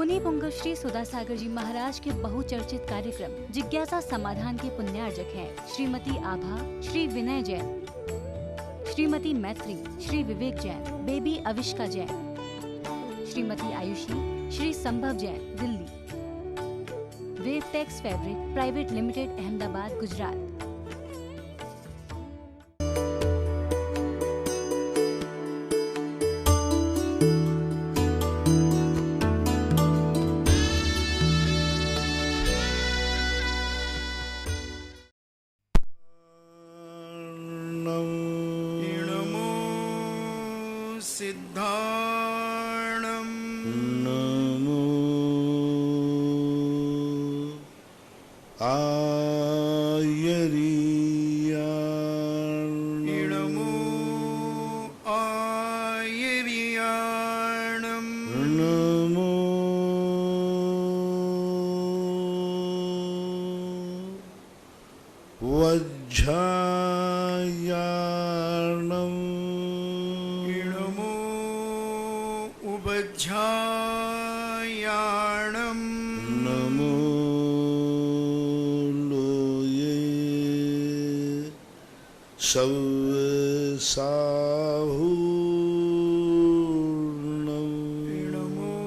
मुनि पुंगव श्री सुधासागर जी महाराज के बहुचर्चित कार्यक्रम जिज्ञासा समाधान के पुण्यार्जक हैं श्रीमती आभा, श्री विनय Jain, Shrimati Maitri, Shri Vivek Jain, baby Avishka Jain, Shrimati Ayushi, Shri Sambhav Jain, Delhi. Wavetex fabric private limited, Ahmedabad, Gujarat. सिद्धाणं नमो आयर्याणं नमो आयर्याणं नमो वज्रायाणं उपझायाणं नमो लोये सव्यसाहूर्णं नमो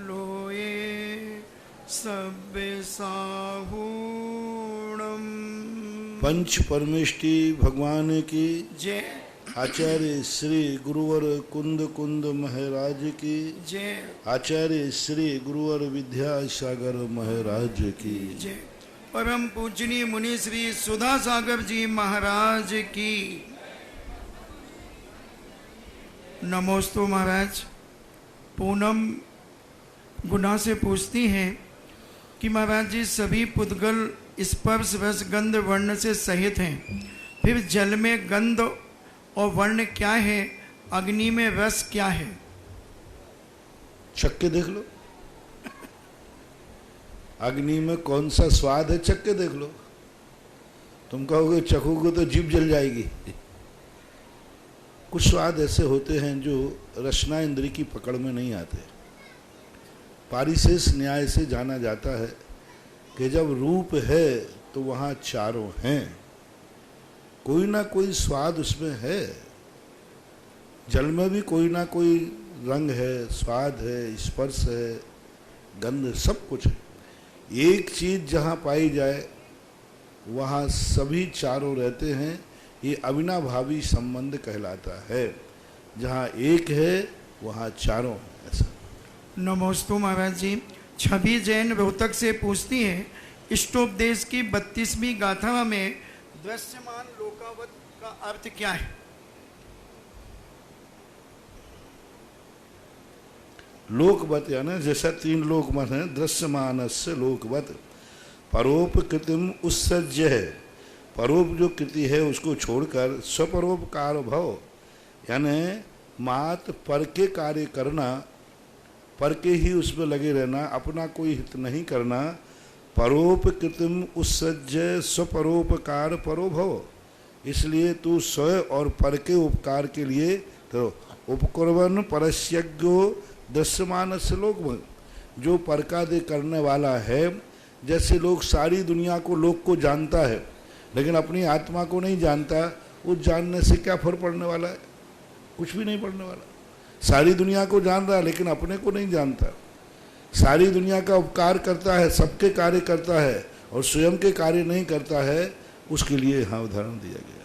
लोये सव्यसाहूर्णं। पंच परमेष्टि भगवान की जय। आचार्य श्री गुरुवर कुंद कुंद महाराज की जय। आचार्य श्री गुरुवर विद्यासागर महाराज की जय। परम पूजनीय मुनि श्री सुधासागर जी महाराज की नमोस्तु। महाराज, पूनम गुना से पूछती हैं कि महाराज जी सभी पुद्गल स्पर्श रस गंध वर्ण से सहित हैं, फिर जल में गंध और वर्ण क्या है, अग्नि में रस क्या है? चक्के देख लो, अग्नि में कौन सा स्वाद है चक्के देख लो। तुम कहोगे चखोगे तो जीभ जल जाएगी। कुछ स्वाद ऐसे होते हैं जो रसना इंद्री की पकड़ में नहीं आते। पारिशेष न्याय से जाना जाता है कि जब रूप है तो वहाँ चारों हैं, कोई ना कोई स्वाद उसमें है। जल में भी कोई ना कोई रंग है, स्वाद है, स्पर्श है, गंध, सब कुछ है। एक चीज जहाँ पाई जाए वहाँ सभी चारों रहते हैं। ये अविनाभावी संबंध कहलाता है। जहाँ एक है वहाँ चारों हैं, ऐसा। नमोस्तु महाराज जी। छवि जैन रोहतक से पूछती हैं, इष्टोपदेश की 32वीं गाथा में दृश्यमान लोकावत का अर्थ क्या है? लोकवत यानी जैसा 3 लोक मत है, दृश्यमानस्य लोकवत। परोपकृतिम उत्सर्ज्य है, परोप जो कृति है उसको छोड़कर स्वपरोपकार भव, यानी मात पर के कार्य करना, पर के ही उसमें लगे रहना, अपना कोई हित नहीं करना। परोपकृतिम उत्सर्ज्य स्वपरोपकार परो भव, इसलिए तू स्व और पर के उपकार के लिए तो उपकुर्वन् परस्यज्ञो दृश्यमानस्य लोक, जो पर का दे करने वाला है। जैसे लोग सारी दुनिया को, लोक को जानता है लेकिन अपनी आत्मा को नहीं जानता, उस जानने से क्या फर्क पड़ने वाला है? कुछ भी नहीं पड़ने वाला। सारी दुनिया को जान रहा है लेकिन अपने को नहीं जानता। सारी दुनिया का उपकार करता है, सबके कार्य करता है और स्वयं के कार्य नहीं करता है, उसके लिए यहाँ उदाहरण दिया गया।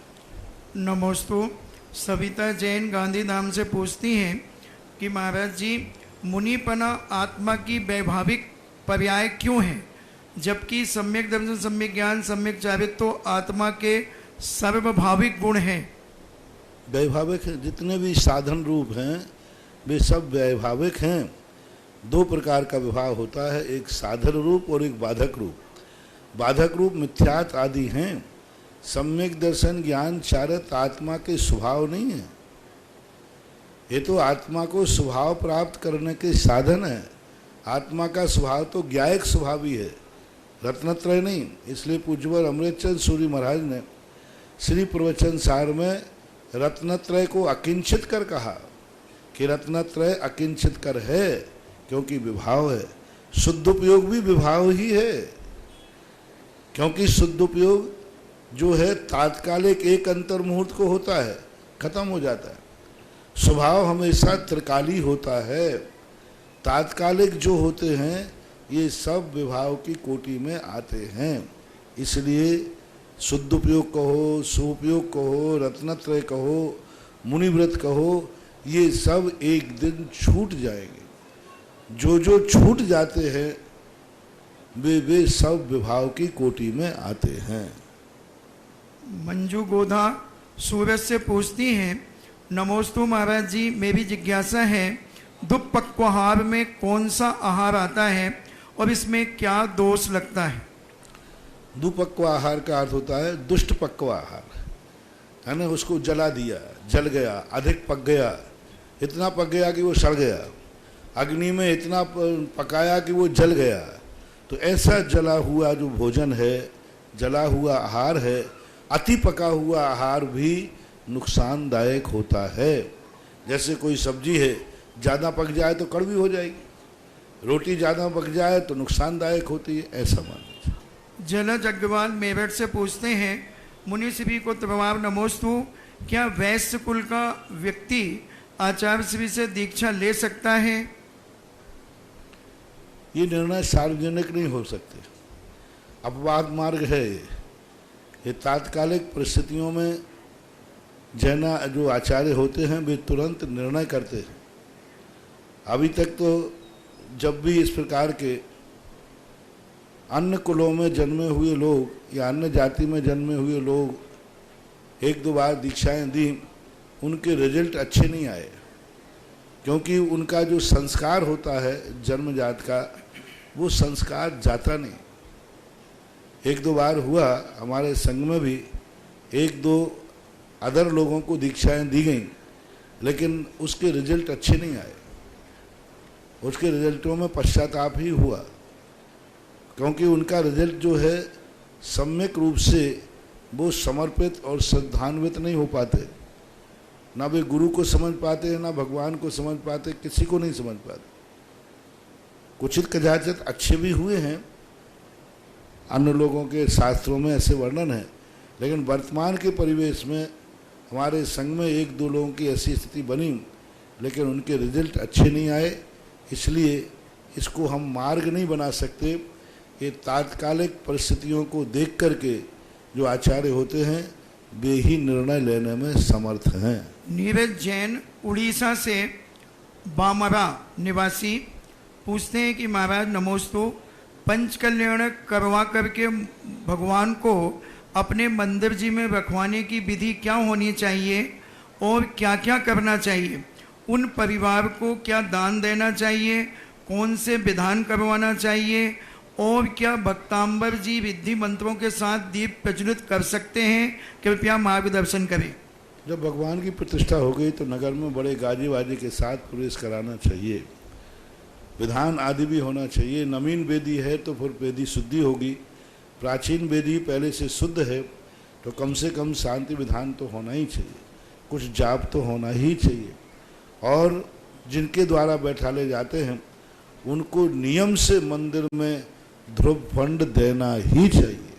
नमोस्तु। सविता जैन गांधीधाम से पूछती हैं कि महाराज जी, मुनिपना आत्मा की वैभाविक पर्याय क्यों है, जबकि सम्यक दर्शन, सम्यक ज्ञान, सम्यक चारित्र्य तो आत्मा के सर्वभाविक गुण हैं? वैभाविक है, जितने भी साधन रूप हैं वे सब वैभाविक हैं। 2 प्रकार का विभाग होता है, एक साधन रूप और एक बाधक रूप। बाधक रूप मिथ्यात आदि हैं। सम्यक दर्शन, ज्ञान, चारित्र्य आत्मा के स्वभाव नहीं है, ये तो आत्मा को स्वभाव प्राप्त करने के साधन है। आत्मा का स्वभाव तो ज्ञायक स्वभाव ही है, रत्नत्रय नहीं। इसलिए पूज्यवर अमृतचंद सूरी महाराज ने श्री प्रवचन सार में रत्नत्रय को अकिंचित कर कहा कि रत्नत्रय अकिंचित कर है, क्योंकि विभाव है। शुद्ध उपयोग भी विभाव ही है, क्योंकि शुद्ध उपयोग जो है तात्कालिक एक अंतर मुहूर्त को होता है, खत्म हो जाता है। स्वभाव हमेशा त्रिकाली होता है। तात्कालिक जो होते हैं ये सब विभाव की कोटि में आते हैं। इसलिए शुद्ध उपयोग कहो, सुपयोग कहो, रत्नत्रय कहो, मुनिव्रत कहो, ये सब एक दिन छूट जाएंगे। जो छूट जाते हैं वे सब विभाव की कोटि में आते हैं। मंजू गोधा सूरज से पूछती हैं, नमोस्तु महाराज जी, मेरी जिज्ञासा है दुपक्वाहार में कौन सा आहार आता है और इसमें क्या दोष लगता है? दुपक्व आहार का अर्थ होता है दुष्ट पक्व आहार, है ना। उसको जला दिया, जल गया, अधिक पक गया, इतना पक गया कि वो सड़ गया, अग्नि में इतना पकाया कि वो जल गया। तो ऐसा जला हुआ जो भोजन है, जला हुआ आहार है, अति पका हुआ आहार भी नुकसानदायक होता है। जैसे कोई सब्जी है, ज़्यादा पक जाए तो कड़वी हो जाएगी, रोटी ज़्यादा पक जाए तो नुकसानदायक होती है, ऐसा मान लीजिए। जलज अग्रवाल मेरठ से पूछते हैं, मुनि श्री को तमाम नमोस्तु, क्या वैश्य कुल का व्यक्ति आचार्य श्री से दीक्षा ले सकता है? ये निर्णय सार्वजनिक नहीं हो सकते, अपवाद मार्ग है ये। तात्कालिक परिस्थितियों में जैना जो आचार्य होते हैं वे तुरंत निर्णय करते हैं। अभी तक तो जब भी इस प्रकार के अन्य कुलों में जन्मे हुए लोग या अन्य जाति में जन्मे हुए लोग एक दो बार दीक्षाएं दी, उनके रिजल्ट अच्छे नहीं आए, क्योंकि उनका जो संस्कार होता है जन्मजात का, वो संस्कार जाता नहीं। एक दो बार हुआ हमारे संघ में भी, एक दो अदर लोगों को दीक्षाएं दी गई, लेकिन उसके रिजल्ट अच्छे नहीं आए। उसके रिजल्टों में पश्चाताप ही हुआ, क्योंकि उनका रिजल्ट जो है सम्यक रूप से वो समर्पित और श्रद्धान्वित नहीं हो पाते। ना वे गुरु को समझ पाते, ना भगवान को समझ पाते, किसी को नहीं समझ पाते। कुचित कदाचित अच्छे भी हुए हैं, अन्य लोगों के शास्त्रों में ऐसे वर्णन है, लेकिन वर्तमान के परिवेश में हमारे संघ में एक दो लोगों की ऐसी स्थिति बनी, लेकिन उनके रिजल्ट अच्छे नहीं आए। इसलिए इसको हम मार्ग नहीं बना सकते। ये तात्कालिक परिस्थितियों को देख करके जो आचार्य होते हैं वे ही निर्णय लेने में समर्थ हैं। नीरज जैन उड़ीसा से बामरा निवासी पूछते हैं कि महाराज नमोस्तु, पंचकल्याण करवा करके भगवान को अपने मंदिर जी में रखवाने की विधि क्या होनी चाहिए और क्या क्या करना चाहिए? उन परिवार को क्या दान देना चाहिए, कौन से विधान करवाना चाहिए, और क्या भक्तांबर जी विधि मंत्रों के साथ दीप प्रज्वलित कर सकते हैं? कृपया मार्गदर्शन करें। जब भगवान की प्रतिष्ठा हो गई तो नगर में बड़े गाजे बाजे के साथ प्रवेश कराना चाहिए, विधान आदि भी होना चाहिए। नवीन वेदी है तो फिर वेदी शुद्धि होगी, प्राचीन वेदी पहले से शुद्ध है तो कम से कम शांति विधान तो होना ही चाहिए, कुछ जाप तो होना ही चाहिए। और जिनके द्वारा बैठाले जाते हैं उनको नियम से मंदिर में ध्रुव फंड देना ही चाहिए।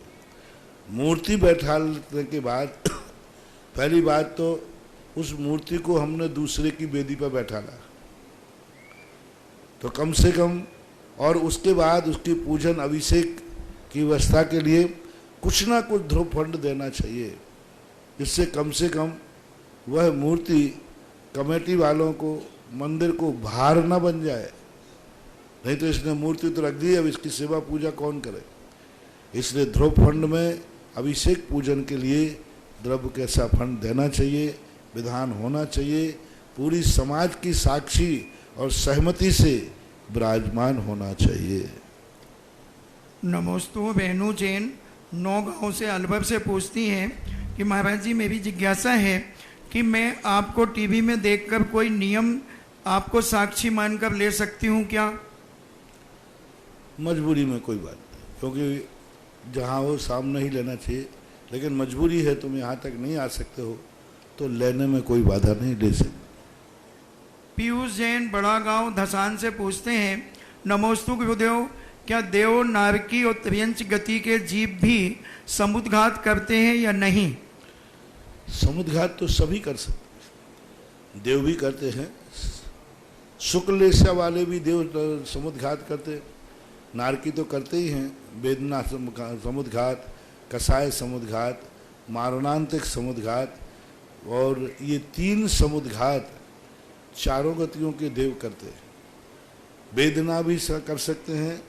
मूर्ति बैठाने के बाद पहली बात तो उस मूर्ति को हमने दूसरे की वेदी पर बैठाला, तो कम से कम, और उसके बाद उसकी पूजन अभिषेक की व्यवस्था के लिए कुछ ना कुछ ध्रुव फंड देना चाहिए, जिससे कम से कम वह मूर्ति कमेटी वालों को, मंदिर को भार न बन जाए। नहीं तो इसने मूर्ति तो रख दी, अब इसकी सेवा पूजा कौन करे? इसलिए ध्रुव फंड में अभिषेक पूजन के लिए द्रव्य कैसा फंड देना चाहिए, विधान होना चाहिए, पूरी समाज की साक्षी और सहमति से विराजमान होना चाहिए। नमोस्तु वेणु जैन नौगांव से अलवर से पूछती हैं कि महाराज जी मेरी जिज्ञासा है कि मैं आपको टीवी में देखकर कोई नियम आपको साक्षी मानकर ले सकती हूँ क्या? मजबूरी में कोई बात नहीं, क्योंकि जहाँ हो सामने ही लेना चाहिए, लेकिन मजबूरी है, तुम यहाँ तक नहीं आ सकते हो तो लेने में कोई बाधा नहीं, ले सकते। पीयूष जैन बड़ा गांव धसान से पूछते हैं, नमोस्तु गुरुदेव, क्या देव, नारकी और त्रियंच गति के जीव भी समुद्घात करते हैं या नहीं? समुद्घात तो सभी कर सकते हैं, देव भी करते हैं, शुक्लेशा वाले भी देव समुद्घात करते हैं, नारकी तो करते ही हैं, वेदना समुद्घात, कसाय समुद्घात, मारणांतिक समुद्घात, और ये 3 समुद्घात चारों गतियों के देव करते हैं। वेदना भी कर सकते हैं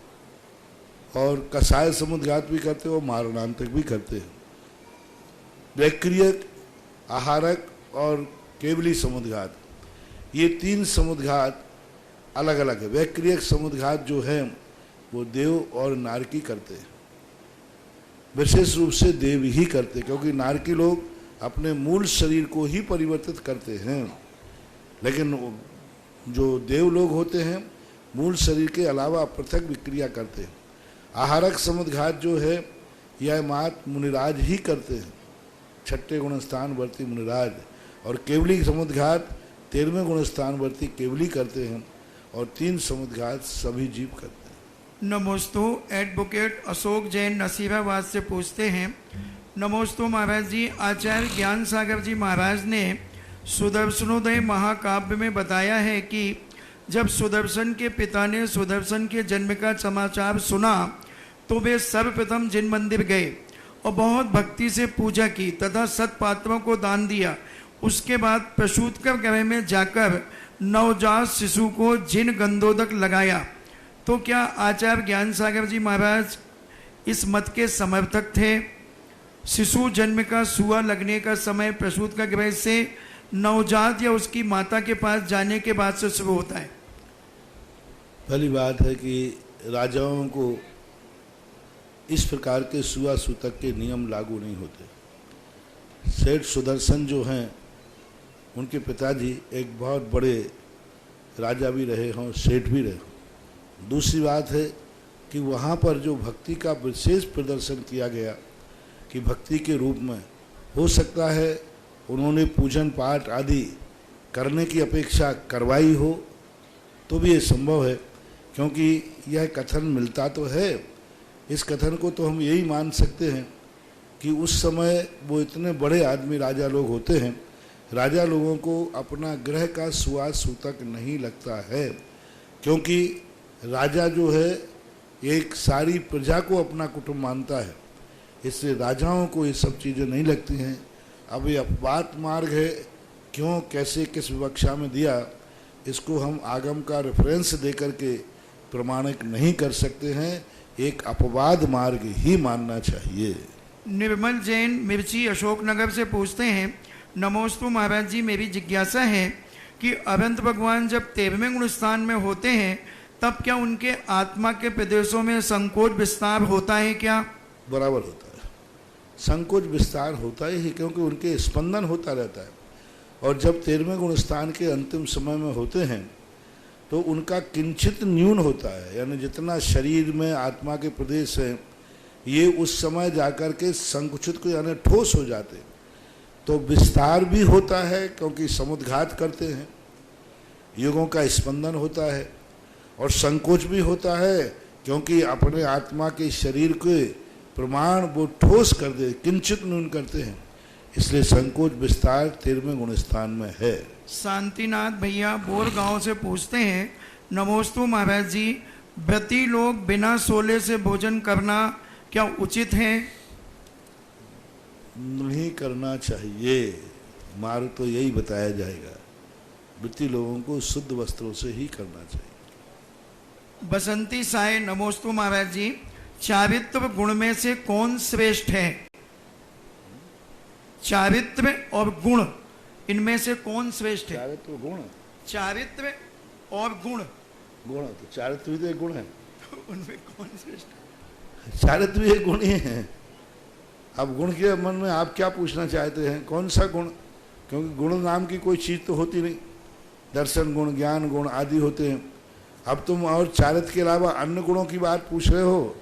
और कसाय समुद्घात भी करते हैं और मारणांतिक भी करते हैं। वैक्रियक, आहारक और केवली समुद्घात, ये 3 समुद्घात अलग अलग है। वैक्रियक समुद्घात जो है वो देव और नारकी करते हैं, विशेष रूप से देव ही करते, क्योंकि नारकी लोग अपने मूल शरीर को ही परिवर्तित करते हैं, लेकिन जो देव लोग होते हैं मूल शरीर के अलावा पृथक विक्रिया करते हैं। आहारक समुद्घात जो है यह मात मुनिराज ही करते हैं, 6ठे गुणस्थान वर्ती मुनिराज, और केवली समुद्घात 13वें गुणस्थान वर्ती केवली करते हैं, और 3 समुद्घात सभी जीव करते हैं। नमोस्तु एडवोकेट अशोक जैन नसीराबाद से पूछते हैं, नमोस्तु महाराज जी, आचार्य ज्ञान सागर जी महाराज ने सुदर्शनोदय महाकाव्य में बताया है कि जब सुदर्शन के पिता ने सुदर्शन के जन्म का समाचार सुना तो वे सर्वप्रथम जिन मंदिर गए और बहुत भक्ति से पूजा की तथा सत्पात्रों को दान दिया। उसके बाद प्रसूतकर ग्रह में जाकर नवजात शिशु को जिन गंधोदक लगाया। तो क्या आचार्य ज्ञान सागर जी महाराज इस मत के समर्थक थे? शिशु जन्म का सुआ लगने का समय प्रसूत का ग्रह से नवजात या उसकी माता के पास जाने के बाद से शुरू होता है। पहली बात है कि राजाओं को इस प्रकार के सुआ सूतक के नियम लागू नहीं होते। सेठ सुदर्शन जो हैं उनके पिताजी एक बहुत बड़े राजा भी रहे हों, सेठ भी रहे हों। दूसरी बात है कि वहाँ पर जो भक्ति का विशेष प्रदर्शन किया गया कि भक्ति के रूप में हो सकता है उन्होंने पूजन पाठ आदि करने की अपेक्षा करवाई हो तो भी ये संभव है, क्योंकि यह कथन मिलता तो है। इस कथन को तो हम यही मान सकते हैं कि उस समय वो इतने बड़े आदमी राजा लोग होते हैं, राजा लोगों को अपना ग्रह का सुआ सूतक नहीं लगता है, क्योंकि राजा जो है एक सारी प्रजा को अपना कुटुंब मानता है, इसलिए राजाओं को ये सब चीज़ें नहीं लगती हैं। अब ये अपवाद मार्ग है, क्यों, कैसे, किस विवक्षा में दिया, इसको हम आगम का रेफरेंस देकर के प्रमाणिक नहीं कर सकते हैं, एक अपवाद मार्ग ही मानना चाहिए। निर्मल जैन मिर्ची अशोकनगर से पूछते हैं, नमोस्तु महाराज जी, मेरी जिज्ञासा है कि अनंत भगवान जब 13वें गुण स्थान में होते हैं तब क्या उनके आत्मा के प्रदेशों में संकोच विस्तार होता है क्या? बराबर होता है, संकोच विस्तार होता ही, क्योंकि उनके स्पंदन होता रहता है। और जब 13वें गुण स्थान के अंतिम समय में होते हैं तो उनका किंचित न्यून होता है, यानी जितना शरीर में आत्मा के प्रदेश हैं ये उस समय जाकर के संकुचित को यानी ठोस हो जाते, तो विस्तार भी होता है क्योंकि समुद्घात करते हैं, युगों का स्पंदन होता है, और संकोच भी होता है क्योंकि अपने आत्मा के शरीर के प्रमाण वो ठोस कर दे, किंचित न्यून करते हैं, इसलिए संकोच विस्तार 13वें गुण स्थान में है। शांतिनाथ भैया बोर गांव से पूछते हैं, नमोस्तु महाराज जी, व्रती लोग बिना सोले से भोजन करना क्या उचित है? नहीं करना चाहिए, मार्ग तो यही बताया जाएगा, व्रती लोगों को शुद्ध वस्त्रों से ही करना चाहिए। बसंती साय, नमोस्तु महाराज जी, चारित्र गुण में से कौन श्रेष्ठ है? चारित्र और गुण, इनमें से कौन श्रेष्ठ है? चारित्र गुण, चारित्र और गुण, गुण तो चारित्र भी तो एक गुण है, उनमें कौन श्रेष्ठ है? चारित्र भी एक गुण ही है। अब गुण के मन में आप क्या पूछना चाहते हैं, कौन सा गुण? क्योंकि गुण नाम की कोई चीज़ तो होती नहीं, दर्शन गुण, ज्ञान गुण आदि होते हैं। अब तुम और चारित्र के अलावा अन्य गुणों की बात पूछ रहे हो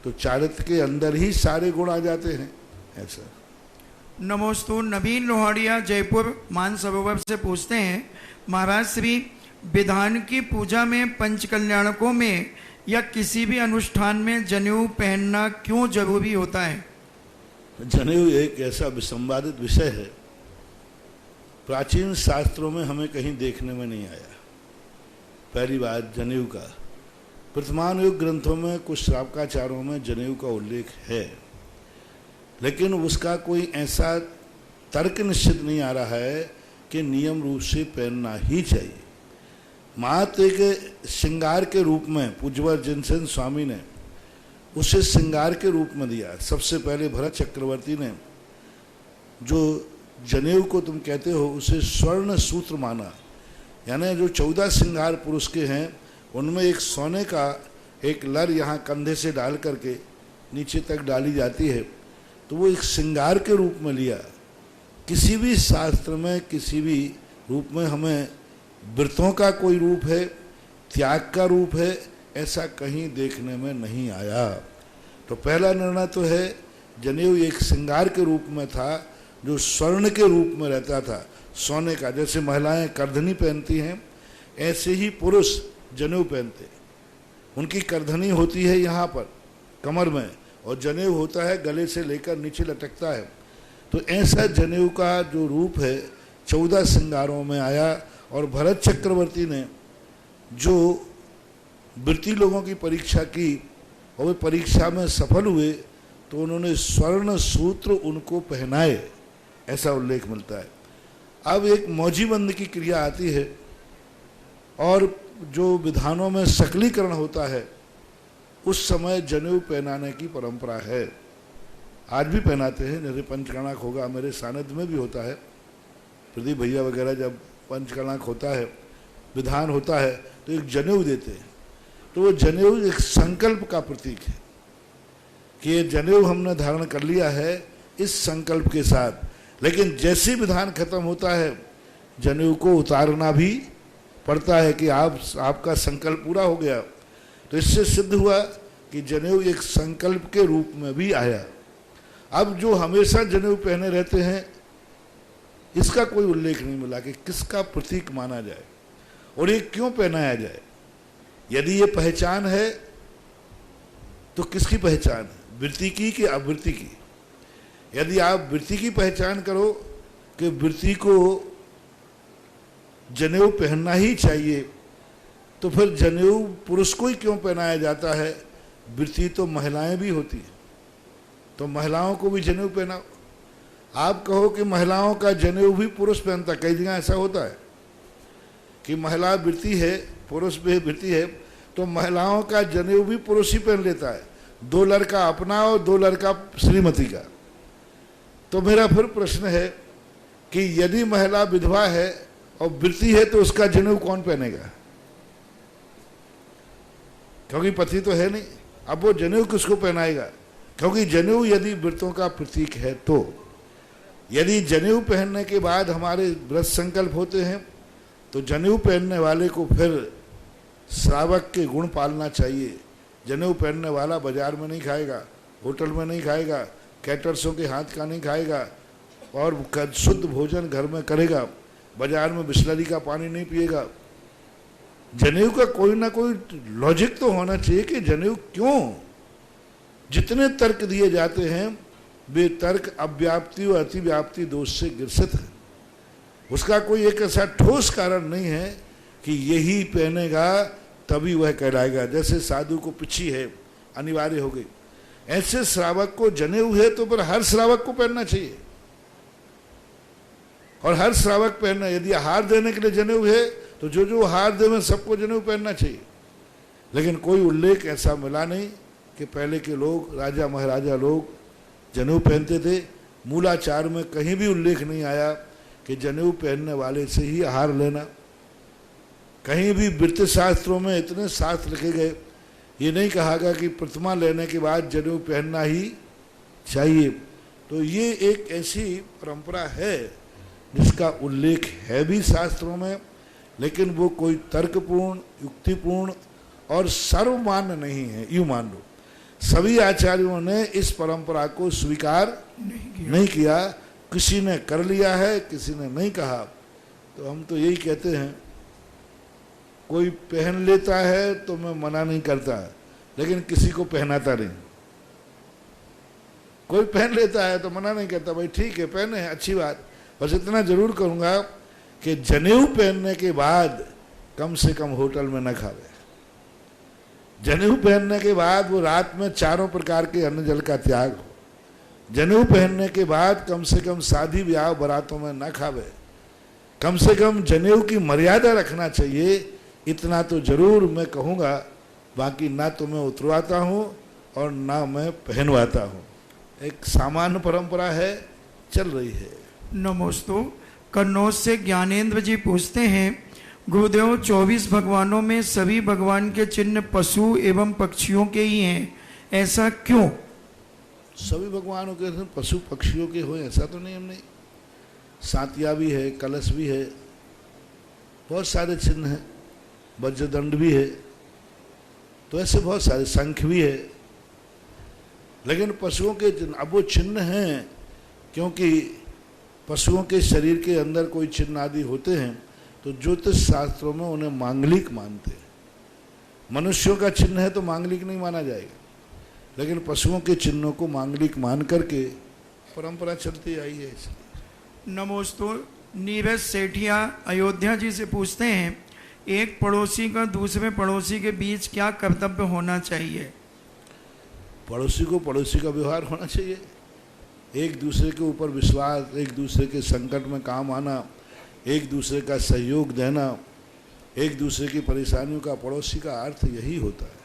तो चारित्र के अंदर ही सारे गुण आ जाते हैं, ऐसा। नमोस्तु नवीन लोहाड़िया जयपुर मानसरोवर से पूछते हैं, महाराज श्री विधान की पूजा में, पंच कल्याणकों में या किसी भी अनुष्ठान में जनेऊ पहनना क्यों जरूरी होता है? जनेऊ एक ऐसा विसंवादित विषय है, प्राचीन शास्त्रों में हमें कहीं देखने में नहीं आया। पहली बात जनेऊ का, वर्तमान युग ग्रंथों में कुछ श्रावकाचारों में जनेऊ का उल्लेख है, लेकिन उसका कोई ऐसा तर्क निश्चित नहीं आ रहा है कि नियम रूप से पहनना ही चाहिए। मात्र एक श्रृंगार के रूप में पूज्यवर जिनसेन स्वामी ने उसे श्रृंगार के रूप में दिया। सबसे पहले भरत चक्रवर्ती ने जो जनेऊ को तुम कहते हो उसे स्वर्ण सूत्र माना, यानी जो 14 श्रृंगार पुरुष के हैं उनमें एक सोने का एक लर यहाँ कंधे से डाल करके नीचे तक डाली जाती है, तो वो एक श्रृंगार के रूप में लिया। किसी भी शास्त्र में किसी भी रूप में हमें व्रतों का कोई रूप है, त्याग का रूप है, ऐसा कहीं देखने में नहीं आया। तो पहला निर्णय तो है जनेऊ एक श्रृंगार के रूप में था, जो स्वर्ण के रूप में रहता था, सोने का। जैसे महिलाएं करधनी पहनती हैं ऐसे ही पुरुष जनेऊ पहनते। उनकी करधनी होती है यहाँ पर कमर में, और जनेऊ होता है गले से लेकर नीचे लटकता है। तो ऐसा जनेऊ का जो रूप है 14 श्रृंगारों में आया। और भरत चक्रवर्ती ने जो वृत्ति लोगों की परीक्षा की और वे परीक्षा में सफल हुए, तो उन्होंने स्वर्ण सूत्र उनको पहनाए, ऐसा उल्लेख मिलता है। अब एक मौजीबंद की क्रिया आती है और जो विधानों में सकलीकरण होता है उस समय जनेऊ पहनाने की परंपरा है। आज भी पहनाते हैं, जैसे पंचकर्णाक होगा, मेरे सानिध्य में भी होता है। प्रदीप भैया वगैरह जब पंचकर्णाक होता है, विधान होता है, तो एक जनेऊ देते हैं। तो वो जनेऊ एक संकल्प का प्रतीक है कि ये जनेऊ हमने धारण कर लिया है इस संकल्प के साथ। लेकिन जैसे विधान खत्म होता है जनेऊ को उतारना भी पड़ता है कि आपका संकल्प पूरा हो गया। तो इससे सिद्ध हुआ कि जनेऊ एक संकल्प के रूप में भी आया। अब जो हमेशा जनेऊ पहने रहते हैं इसका कोई उल्लेख नहीं मिला कि किसका प्रतीक माना जाए और ये क्यों पहनाया जाए। यदि ये पहचान है तो किसकी पहचान है, वृत्ति की कि आवृत्ति की? यदि आप वृत्ति की पहचान करो कि वृत्ति को जनेऊ पहनना ही चाहिए, तो फिर जनेऊ पुरुष को ही क्यों पहनाया जाता है? वृत्ति तो महिलाएं भी होती है, तो महिलाओं को भी जनेऊ पहनाओ। आप कहो कि महिलाओं का जनेऊ भी पुरुष पहनता, कई जगह ऐसा होता है कि महिला वृत्ति है, पुरुष भी वृत्ति है, तो महिलाओं का जनेऊ भी पुरुष ही पहन लेता है, 2 लड़का अपना और 2 लड़का श्रीमती का। तो मेरा फिर प्रश्न है कि यदि महिला विधवा है और वृत्ति है तो उसका जनेऊ कौन पहनेगा? क्योंकि पति तो है नहीं, अब वो जनेऊ किसको पहनाएगा? क्योंकि जनेऊ यदि व्रतों का प्रतीक है, तो यदि जनेऊ पहनने के बाद हमारे व्रत संकल्प होते हैं तो जनेऊ पहनने वाले को फिर श्रावक के गुण पालना चाहिए। जनेऊ पहनने वाला बाजार में नहीं खाएगा, होटल में नहीं खाएगा, कैटर्सों के हाथ का नहीं खाएगा और शुद्ध भोजन घर में करेगा, बाजार में बिस्लरी का पानी नहीं पिएगा। जनेऊ का कोई ना कोई लॉजिक तो होना चाहिए कि जनेऊ क्यों। जितने तर्क दिए जाते हैं वे तर्क अव्याप्ति और अतिव्याप्ति दोष से ग्रसित है। उसका कोई एक ऐसा ठोस कारण नहीं है कि यही पहनेगा तभी वह कहलाएगा। जैसे साधु को पिछी है, अनिवार्य हो गई, ऐसे श्रावक को जनेऊ है तो फिर हर श्रावक को पहनना चाहिए। और हर श्रावक पहनना, यदि हार देने के लिए जनेऊ है तो जो हार देवे सबको जनेऊ पहनना चाहिए। लेकिन कोई उल्लेख ऐसा मिला नहीं कि पहले के लोग, राजा महाराजा लोग जनेऊ पहनते थे। मूलाचार में कहीं भी उल्लेख नहीं आया कि जनेऊ पहनने वाले से ही आहार लेना। कहीं भी वृत्ति शास्त्रों में इतने शास्त्र लिखे गए, ये नहीं कहा गया कि प्रतिमा लेने के बाद जनेऊ पहनना ही चाहिए। तो ये एक ऐसी परंपरा है जिसका उल्लेख है भी शास्त्रों में, लेकिन वो कोई तर्कपूर्ण, युक्तिपूर्ण और सर्वमान्य नहीं है। यूँ मान लो सभी आचार्यों ने इस परंपरा को स्वीकार नहीं किया। किसी ने कर लिया है, किसी ने नहीं कहा। तो हम तो यही कहते हैं, कोई पहन लेता है तो मैं मना नहीं करता, लेकिन किसी को पहनाता नहीं। कोई पहन लेता है तो मना नहीं करता, भाई ठीक है पहने, अच्छी बात। बस इतना जरूर करूंगा कि जनेऊ पहनने के बाद कम से कम होटल में न खावे। जनेऊ पहनने के बाद वो रात में चारों प्रकार के अन्न जल का त्याग हो। जनेऊ पहनने के बाद कम से कम शादी ब्याह बारातों में न खावे। कम से कम जनेऊ की मर्यादा रखना चाहिए, इतना तो जरूर मैं कहूँगा। बाकी ना तो मैं उतरवाता हूँ और ना मैं पहनवाता हूँ। एक सामान्य परंपरा है, चल रही है। नमोस्तु। कन्नौज से ज्ञानेंद्र जी पूछते हैं, गुरुदेव 24 भगवानों में सभी भगवान के चिन्ह पशु एवं पक्षियों के ही हैं, ऐसा क्यों? सभी भगवानों के पशु पक्षियों के हो ऐसा तो नहीं, हमने सातिया भी है, कलश भी है, बहुत सारे चिन्ह हैं, वज्रदंड भी है, तो ऐसे बहुत सारे, शंख भी है। लेकिन पशुओं के अब वो चिन्ह हैं क्योंकि पशुओं के शरीर के अंदर कोई चिन्ह आदि होते हैं तो ज्योतिष शास्त्रों में उन्हें मांगलिक मानते हैं। मनुष्यों का चिन्ह है तो मांगलिक नहीं माना जाएगा, लेकिन पशुओं के चिन्हों को मांगलिक मान करके परंपरा चलती आई है। इसलिए नमोस्तु। नीरज सेठिया अयोध्या जी से पूछते हैं, एक पड़ोसी का दूसरे पड़ोसी के बीच क्या कर्तव्य होना चाहिए? पड़ोसी को पड़ोसी का व्यवहार होना चाहिए, एक दूसरे के ऊपर विश्वास, एक दूसरे के संकट में काम आना, एक दूसरे का सहयोग देना, एक दूसरे की परेशानियों का पड़ोसी का अर्थ यही होता है।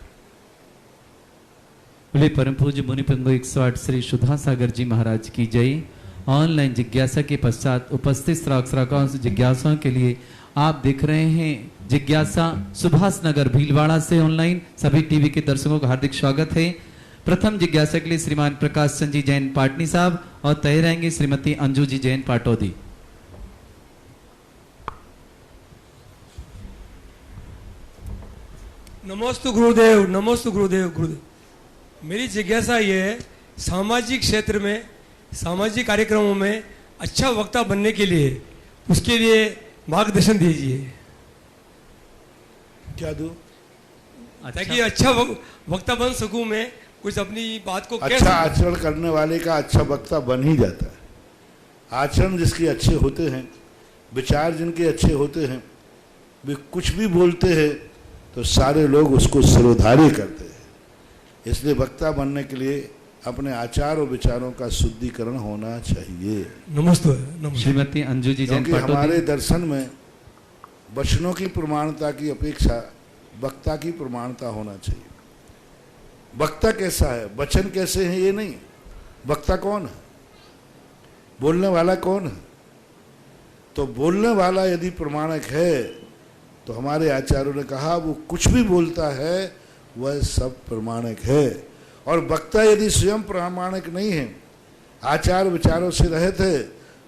बोले परम पूज्य मुनि पंगु 108 श्री सुधा सागर जी महाराज की जय। ऑनलाइन जिज्ञासा के पश्चात उपस्थित श्रावकों जिज्ञासाओं के लिए आप देख रहे हैं जिज्ञासा सुभाष नगर भीलवाड़ा से ऑनलाइन सभी टीवी के दर्शकों का हार्दिक स्वागत है। प्रथम जिज्ञासा के लिए श्रीमान प्रकाश चंद जी जैन पाटनी साहब और तय रहेंगे श्रीमती अंजू जी जैन पाटौदी। नमोस्तु गुरुदेव, नमोस्तु गुरुदेव। गुरुदेव मेरी जिज्ञासा ये है, सामाजिक क्षेत्र में, सामाजिक कार्यक्रमों में अच्छा वक्ता बनने के लिए, उसके लिए मार्गदर्शन दीजिए। क्या दूं? ताकि अच्छा वक्ता बन सकूं मैं, कुछ अपनी बात को अच्छा आचरण करने वाले का अच्छा वक्ता बन ही जाता है। आचरण जिसके अच्छे होते हैं, विचार जिनके अच्छे होते हैं, वे कुछ भी बोलते हैं तो सारे लोग उसको सिरोधार्य करते हैं। इसलिए वक्ता बनने के लिए अपने आचार और विचारों का शुद्धिकरण होना चाहिए। नमस्ते। श्रीमती अंजू जी जैन क्योंकि हमारे दर्शन में वचनों की प्रमाणता की अपेक्षा वक्ता की प्रमाणता होना चाहिए। वक्ता कैसा है, वचन कैसे हैं, ये नहीं, वक्ता कौन है, बोलने वाला कौन है। तो बोलने वाला यदि प्रमाणक है तो हमारे आचार्यों ने कहा वो कुछ भी बोलता है वह सब प्रमाणक है। और वक्ता यदि स्वयं प्रमाणक नहीं है, आचार विचारों से रहित है,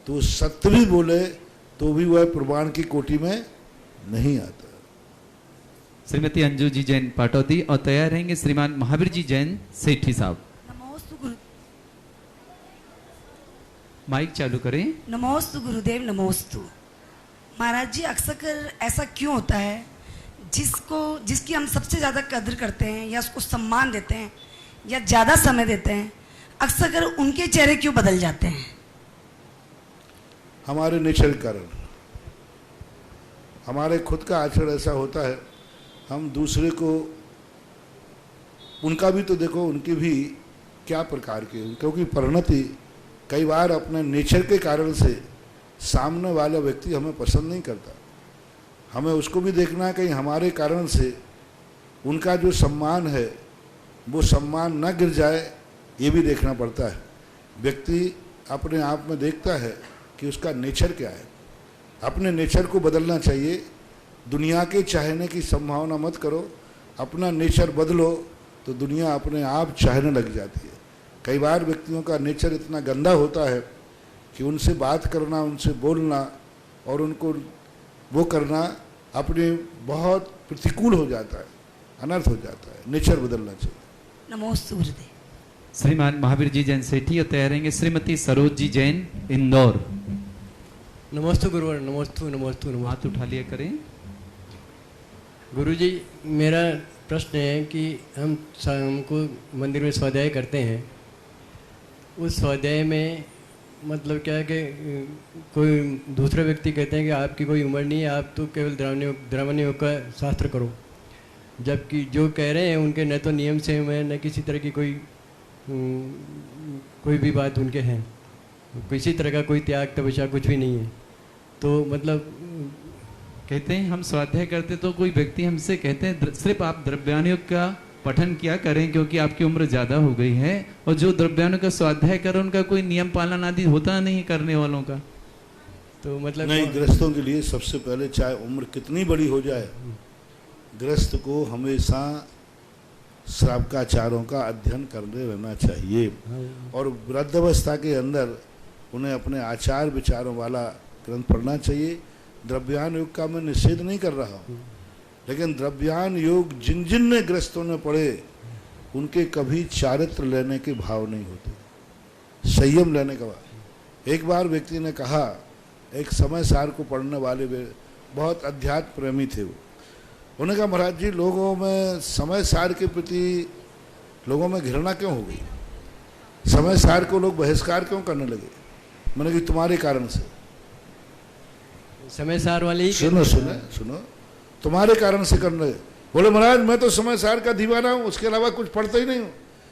तो सत्य भी बोले तो भी वह प्रमाण की कोटि में नहीं आता। श्रीमती अंजू जी जैन पाटौदी और तैयार रहेंगे श्रीमान महावीर जी जैन सेठी साहब। नमोस्तु गुरु, माइक चालू करें। नमोस्तु गुरुदेव, नमोस्तु। महाराज जी, अक्सर ऐसा क्यों होता है जिसकी हम सबसे ज़्यादा कदर करते हैं या उसको सम्मान देते हैं या ज़्यादा समय देते हैं, अक्सर उनके चेहरे क्यों बदल जाते हैं? हमारे नेचर के कारण, हमारे खुद का आचरण ऐसा होता है, हम दूसरे को, उनका भी तो देखो, उनकी भी क्या प्रकार की, क्योंकि परिणति कई बार अपने नेचर के कारण से सामने वाला व्यक्ति हमें पसंद नहीं करता। हमें उसको भी देखना है कहीं हमारे कारण से उनका जो सम्मान है वो सम्मान न गिर जाए, ये भी देखना पड़ता है। व्यक्ति अपने आप में देखता है कि उसका नेचर क्या है, अपने नेचर को बदलना चाहिए। दुनिया के चाहने की संभावना मत करो, अपना नेचर बदलो तो दुनिया अपने आप चाहने लग जाती है। कई बार व्यक्तियों का नेचर इतना गंदा होता है कि उनसे बात करना, उनसे बोलना और उनको वो करना अपने बहुत प्रतिकूल हो जाता है, अनर्थ हो जाता है। नेचर बदलना चाहिए। नमोस्तु गुरुदेव। श्रीमान महावीर जी जैन सेठी और तैयार रहेंगे श्रीमती सरोज जी जैन इंदौर। नमस्ते गुरुवर, नमस्ते नमस्ते नमस्ते। हाथ उठा लिया करें। गुरुजी, मेरा प्रश्न है कि हमको मंदिर में स्वाध्याय करते हैं, उस स्वाध्याय में मतलब क्या है कि कोई दूसरे व्यक्ति कहते हैं कि आपकी कोई उम्र नहीं है, आप तो केवल द्रव्य योग का शास्त्र करो, जबकि जो कह रहे हैं उनके न तो नियम से है न किसी तरह की कोई भी बात उनके हैं, किसी तरह का कोई त्याग तपस्या कुछ भी नहीं है। तो मतलब कहते हैं हम स्वाध्याय करते तो कोई व्यक्ति हमसे कहते हैं सिर्फ आप द्रव्यानुयोग का पठन किया करें क्योंकि आपकी उम्र ज्यादा हो गई है, और जो द्रव्यानुयोग का स्वाध्याय करें उनका कोई नियम पालन आदि होता नहीं करने वालों का। तो मतलब नहीं, गृहस्थों के लिए सबसे पहले चाहे उम्र कितनी बड़ी हो जाए, गृहस्थ को हमेशा श्रावकाचारों का अध्ययन करने रहना चाहिए, और वृद्धावस्था के अंदर उन्हें अपने आचार विचारों वाला ग्रंथ पढ़ना चाहिए। द्रव्यान योग का मैं निषेध नहीं कर रहा हूँ, लेकिन द्रव्यान योग जिन जिन ने ग्रस्तों ने पढ़े उनके कभी चारित्र लेने के भाव नहीं होते, संयम लेने का भाव। एक बार व्यक्ति ने कहा, एक समय सार को पढ़ने वाले बहुत अध्यात्म प्रेमी थे वो, उन्होंने कहा महाराज जी, लोगों में समय सार के प्रति लोगों में घृणा क्यों हो गई, समय सार को लोग बहिष्कार क्यों करने लगे? मैंने कहा तुम्हारे कारण से। समय सार वाले ही सुनो, तुम्हारे कारण से करने लगे। बोले महाराज मैं तो समय सार का दीवाना हूँ, उसके अलावा कुछ पढ़ता ही नहीं हूँ।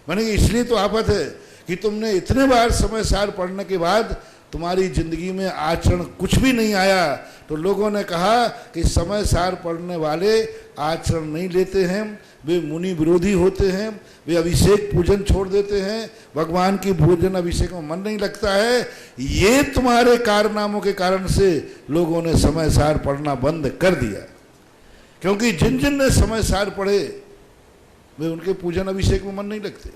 मैंने कहा इसलिए तो आफत है कि तुमने इतने बार समय सार पढ़ने के बाद तुम्हारी जिंदगी में आचरण कुछ भी नहीं आया। तो लोगों ने कहा कि समय सार पढ़ने वाले आचरण नहीं लेते हैं, वे मुनि विरोधी होते हैं, वे अभिषेक पूजन छोड़ देते हैं, भगवान की पूजन अभिषेक में मन नहीं लगता है। ये तुम्हारे कारनामों के कारण से लोगों ने समय सार पढ़ना बंद कर दिया, क्योंकि जिन जिन ने समय सार पढ़े वे उनके पूजन अभिषेक में मन नहीं लगते।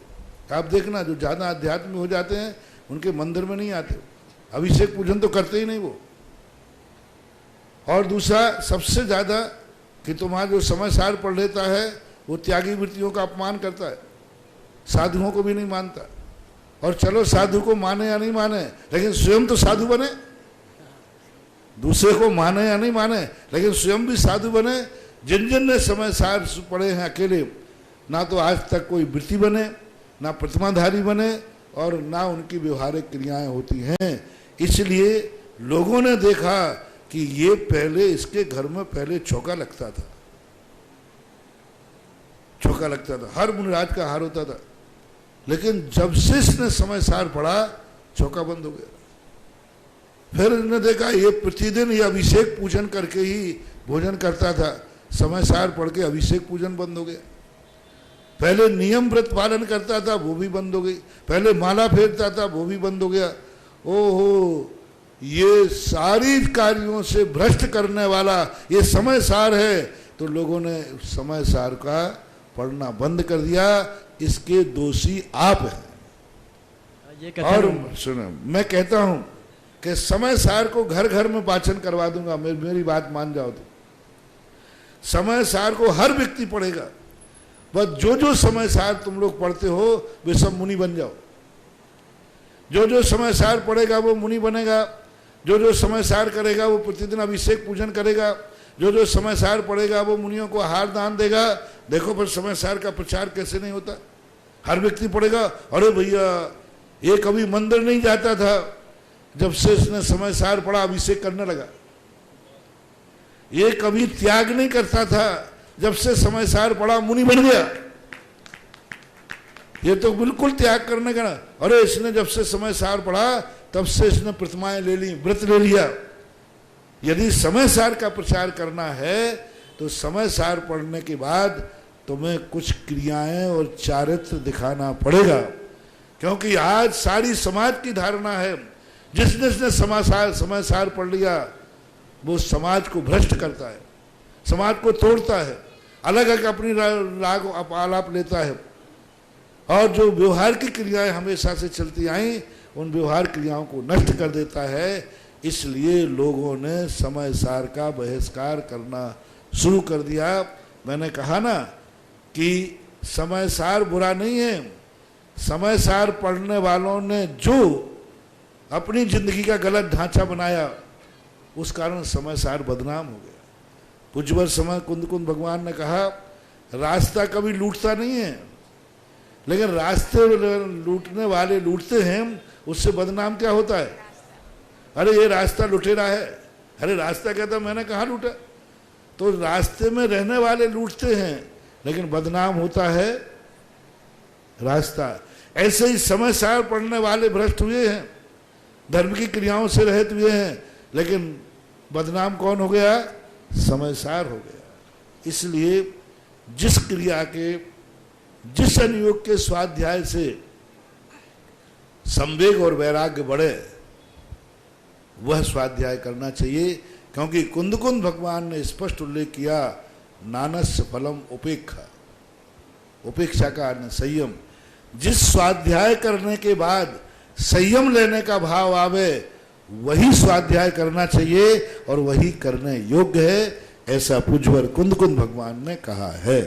आप देखना, जो ज़्यादा अध्यात्म में हो जाते हैं उनके मंदिर में नहीं आते, अभिषेक पूजन तो करते ही नहीं वो। और दूसरा सबसे ज़्यादा कि तुम्हारा जो समय सार पढ़ लेता है वो त्यागी वृत्तियों का अपमान करता है, साधुओं को भी नहीं मानता। और चलो साधु को माने या नहीं माने, लेकिन स्वयं तो साधु बने। दूसरे को माने या नहीं माने, लेकिन स्वयं भी साधु बने। जिन जिन ने समय सार पढ़े हैं अकेले, ना तो आज तक कोई वृत्ति बने, ना प्रतिमाधारी बने, और ना उनकी व्यवहारिक क्रियाएं होती हैं। इसलिए लोगों ने देखा कि ये पहले इसके घर में पहले चौका लगता था, चौका लगता था, हर मुनिराज का हार होता था, लेकिन जब से इसने समय सार पढ़ा चौका बंद हो गया। फिर इन्होंने देखा ये प्रतिदिन ये अभिषेक पूजन करके ही भोजन करता था, समय सार पढ़ के अभिषेक पूजन बंद हो गया। पहले नियम व्रत पालन करता था वो भी बंद हो गई, पहले माला फेरता था वो भी बंद हो गया। ओहो, ये सारी कार्यों से भ्रष्ट करने वाला ये समय सार है। तो लोगों ने समय सार का पढ़ना बंद कर दिया, इसके दोषी आप हैं। और सुनो, मैं कहता हूं कि समय सार को घर घर में वाचन करवा दूंगा, मेरी बात मान जाओ तो। समय सार को हर व्यक्ति पढ़ेगा, बस जो जो समय सार तुम लोग पढ़ते हो वे सब मुनि बन जाओ। जो जो समय सार पढ़ेगा वो मुनि बनेगा, जो जो समय सार करेगा वो प्रतिदिन अभिषेक पूजन करेगा, जो जो समय सार पढ़ेगा वो मुनियों को आहार दान देगा। देखो पर समय सार का प्रचार कैसे नहीं होता, हर व्यक्ति पढ़ेगा। अरे भैया, ये कभी मंदिर नहीं जाता था, जब से इसने समय सार पढ़ा अभिषेक करने लगा। ये कभी त्याग नहीं करता था, जब से समय सार पढ़ा मुनि बन गया। ये तो बिल्कुल त्याग करने का ना। अरे इसने जब से समय सार पढ़ा तब से इसने प्रतिमाएं ले ली, व्रत ले लिया। यदि समय सार का प्रचार करना है तो समय सार पढ़ने के बाद तुम्हें कुछ क्रियाएं और चारित्र दिखाना पड़ेगा, क्योंकि आज सारी समाज की धारणा है जिसने समय सार पढ़ लिया वो समाज को भ्रष्ट करता है, समाज को तोड़ता है, अलग अलग अपनी राग आलाप लेता है, और जो व्यवहार की क्रियाएं हमेशा से चलती आई उन व्यवहार क्रियाओं को नष्ट कर देता है। इसलिए लोगों ने समय सार का बहिष्कार करना शुरू कर दिया। मैंने कहा ना कि समय सार बुरा नहीं है, समय सार पढ़ने वालों ने जो अपनी जिंदगी का गलत ढांचा बनाया उस कारण समय सार बदनाम हो गया। पूज्यवर समय कुंद कुंद भगवान ने कहा रास्ता कभी लूटता नहीं है, लेकिन रास्ते लूटने वाले लूटते हैं, उससे बदनाम क्या होता है? अरे ये रास्ता लुटेरा है, अरे रास्ता कहता मैंने कहाँ लूटा। तो रास्ते में रहने वाले लूटते हैं, लेकिन बदनाम होता है रास्ता। ऐसे ही समय सार पढ़ने वाले भ्रष्ट हुए हैं, धर्म की क्रियाओं से रहित हुए हैं, लेकिन बदनाम कौन हो गया? समय सार हो गया। इसलिए जिस क्रिया के, जिस अनुयोग के स्वाध्याय से संवेग और वैराग्य बढ़े, वह स्वाध्याय करना चाहिए, क्योंकि कुंद कुंद भगवान ने स्पष्ट उल्लेख किया नानस्य फलम उपेक्षा। उपेक्षा का अर्थ संयम। जिस स्वाध्याय करने के बाद संयम लेने का भाव आवे, वही स्वाध्याय करना चाहिए और वही करने योग्य है, ऐसा पूज्यवर कुंद कुंद भगवान ने कहा है।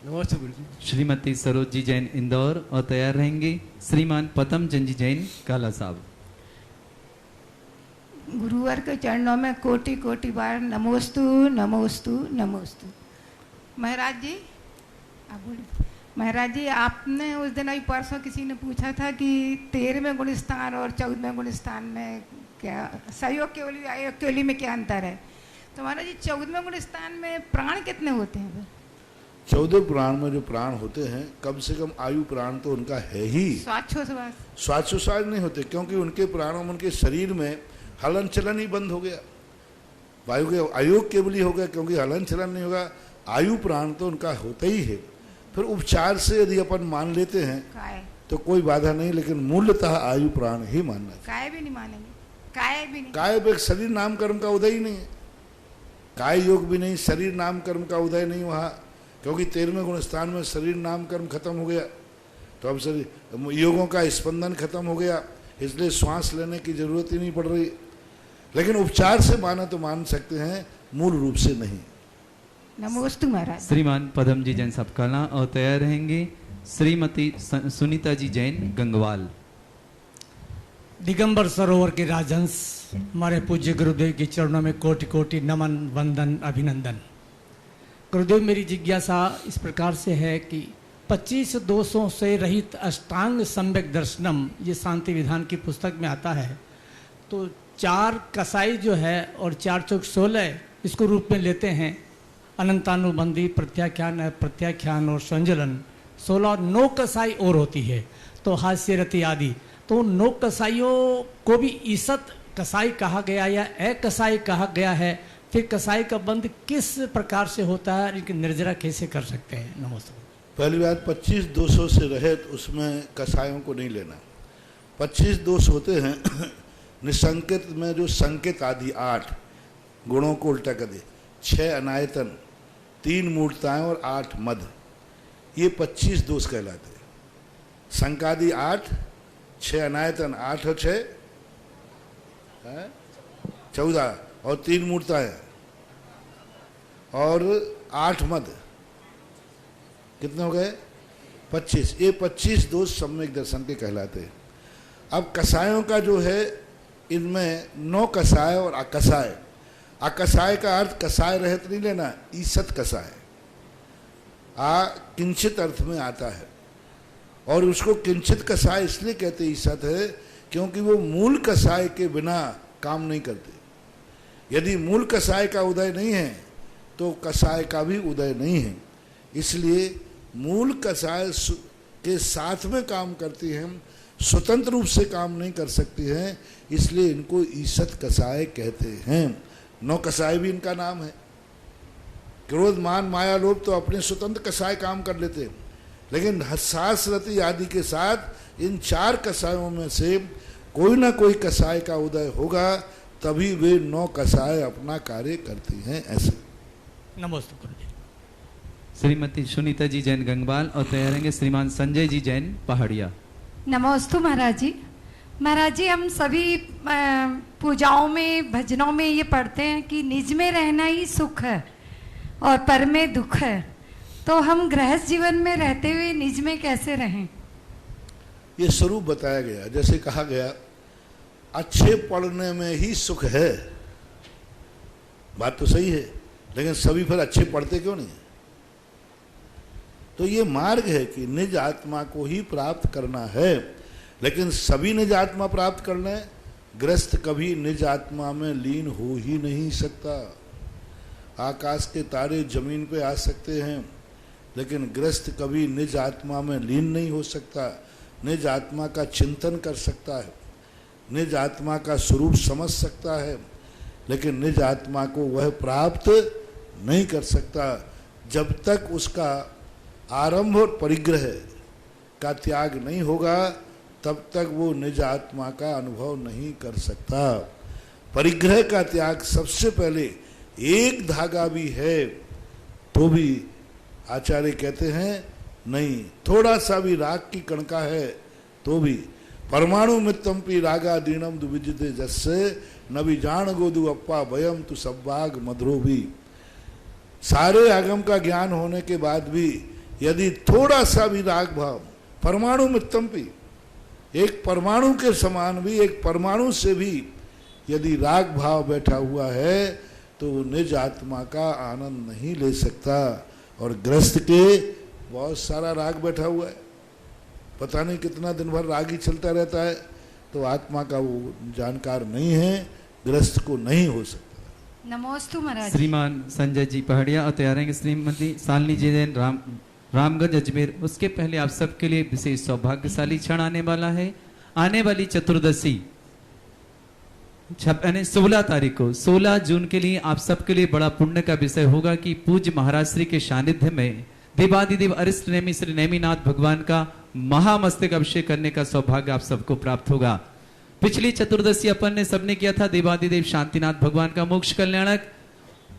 नमस्ते गुरु जी। श्रीमती सरोज जी जैन इंदौर और तैयार रहेंगे श्रीमान पतम चंद जी जैन काला साहब। गुरुवर के चरणों में कोटि कोटि बार नमोस्तु नमोस्तु नमोस्तु। महाराज जी आप बोलिए। महाराज जी, आपने उस दिन अभी परसों किसी ने पूछा था कि 13वें गुण स्थान और 14वें गुण स्थान में क्या सहयोग केवली आयोग केवली में क्या अंतर है? तो महाराज जी 14वें गुण स्थान में प्राण कितने होते हैं? 14 प्राण में जो प्राण होते हैं, कम से कम आयु प्राण तो उनका है ही। श्वासोच्छ्वास नहीं होते, क्योंकि उनके प्राणों में, उनके शरीर में हलन चलन ही बंद हो गया। वायु के आयोग केवल ही हो गया, क्योंकि हलन चलन नहीं होगा। आयु प्राण तो उनका होता ही है। फिर उपचार से यदि अपन मान लेते हैं तो कोई बाधा नहीं, लेकिन मूलतः आयु प्राण ही मानना चाहिए। काय भी नहीं मानेंगे? काय भी नहीं? काय एक शरीर नाम कर्म का उदय ही नहीं है, काय योग भी नहीं, शरीर नाम कर्म का उदय नहीं वहाँ, क्योंकि 13वें गुण स्थान में शरीर नाम कर्म खत्म हो गया। तो अब शरीर योगों का स्पंदन खत्म हो गया, इसलिए श्वास लेने की जरूरत ही नहीं पड़ रही। लेकिन उपचार से माना तो मान सकते हैं, मूल रूप से नहीं। नमोस्तु महाराज। श्रीमान पदम जी जैन सबकाला और तैयार रहेंगे श्रीमती सुनीता जी जैन गंगवाल। दिगंबर सरोवर के राजहंस हमारे पूज्य गुरुदेव के चरणों में कोटि कोटि नमन वंदन अभिनंदन। गुरुदेव, मेरी जिज्ञासा इस प्रकार से है कि 25 दोषों से रहित अष्टांग सम्यक दर्शनम, ये शांति विधान की पुस्तक में आता है, तो 4 कसाई जो है और 4 चौक 16 इसको रूप में लेते हैं। अनंतानुबंधी, प्रत्याख्यान, प्रत्याख्यान और संजलन 16, 9 कसाई और होती है, तो हास्य रति आदि। तो 9 कसाईयों को भी ईसत कसाई कहा गया या ए कसाई कहा गया है? फिर कसाई का बंध किस प्रकार से होता है, इनकी निर्जरा कैसे कर सकते हैं? नमस्ते। पहली बात, 25 दोषों से रहित उसमें कसायों को नहीं लेना। 25 दोष होते हैं निसंकेत में, जो संकेत आदि 8 गुणों को उल्टा कर दे, 6 अनायतन, 3 मूर्ताएं और 8 मद, ये 25 दोष कहलाते हैं। संकादि 8, 6 अनायतन 8 और 6 14 और 3 मूर्ताएं और 8 मद, कितने हो गए? 25। ये 25 दोष सम्यक दर्शन के कहलाते हैं। अब कसायों का जो है, इनमें 9 कसाय और अकसाय। अकसाय का अर्थ कसाय रहित नहीं लेना, ईसत कसाय किंचित अर्थ में आता है, और उसको किंचित कसाय इसलिए कहते ईसत है क्योंकि वो मूल कसाय के बिना काम नहीं करते। यदि मूल कसाय का उदय नहीं है तो कसाय का भी उदय नहीं है। इसलिए मूल कसाय के साथ में काम करती हैं, स्वतंत्र रूप से काम नहीं कर सकती हैं, इसलिए इनको ईसत कसाय कहते हैं। 9 कसाय भी इनका नाम है। क्रोध, मान, माया, लोभ तो अपने स्वतंत्र कसाय काम कर लेते हैं, लेकिन हसास रति आदि के साथ इन 4 कसायों में से कोई ना कोई कसाय का उदय होगा, तभी वे 9 कसाय अपना कार्य करती हैं। ऐसे। नमस्ते गुरुदेव। श्रीमती सुनीता जी जैन गंगवाल और तैयार रहेंगे श्रीमान संजय जी जैन पहाड़िया। नमोस्तु महाराज जी। महाराज जी, हम सभी पूजाओं में, भजनों में ये पढ़ते हैं कि निज में रहना ही सुख है और पर में दुख है, तो हम गृहस्थ जीवन में रहते हुए निज में कैसे रहें? ये स्वरूप बताया गया। जैसे कहा गया, अच्छे पढ़ने में ही सुख है, बात तो सही है, लेकिन सभी फिर अच्छे पढ़ते क्यों नहीं है? तो ये मार्ग है कि निज आत्मा को ही प्राप्त करना है, लेकिन सभी निज आत्मा प्राप्त करना है। ग्रस्त कभी निज आत्मा में लीन हो ही नहीं सकता। आकाश के तारे जमीन पे आ सकते हैं, लेकिन ग्रस्त कभी निज आत्मा में लीन नहीं हो सकता। निज आत्मा का चिंतन कर सकता है, निज आत्मा का स्वरूप समझ सकता है, लेकिन निज आत्मा को वह प्राप्त नहीं कर सकता जब तक उसका आरंभ और परिग्रह का त्याग नहीं होगा, तब तक वो निज आत्मा का अनुभव नहीं कर सकता। परिग्रह का त्याग सबसे पहले, एक धागा भी है तो भी आचार्य कहते हैं नहीं, थोड़ा सा भी राग की कणका है तो भी परमाणु मित्तम पी रागा दीनम दुविजिते जस्से नबी जान गोदु अप्पा भयम तु सब्बाग मधुरो भी। सारे आगम का ज्ञान होने के बाद भी यदि थोड़ा सा भी राग भाव, परमाणु मित्तम पी, एक परमाणु के समान भी, एक परमाणु से भी यदि राग भाव बैठा हुआ है तो निज आत्मा का आनंद नहीं ले सकता। और ग्रस्त के बहुत सारा राग बैठा हुआ है, पता नहीं कितना दिन भर राग ही चलता रहता है, तो आत्मा का वो जानकार नहीं है, ग्रस्त को नहीं हो सकता। नमोस्तु महाराज। श्रीमान संजय जी पहाड़िया और तैयार हैं श्रीमती शालिनी जी जैन रामगंज अजमेर। उसके पहले आप सबके लिए विशेष सौभाग्यशाली क्षण आने वाला है। आने वाली चतुर्दशी 16 तारीख को, 16 जून के लिए आप सबके लिए बड़ा पुण्य का विषय होगा कि पूज्य महाराज श्री के सानिध्य में देवादिदेव अरिष्ट नेमी श्री नेमिनाथ भगवान का महामस्तक अभिषेक करने का सौभाग्य आप सबको प्राप्त होगा। पिछली चतुर्दशी अपन ने सबने किया था, देवादिदेव शांतिनाथ भगवान का मोक्ष कल्याणक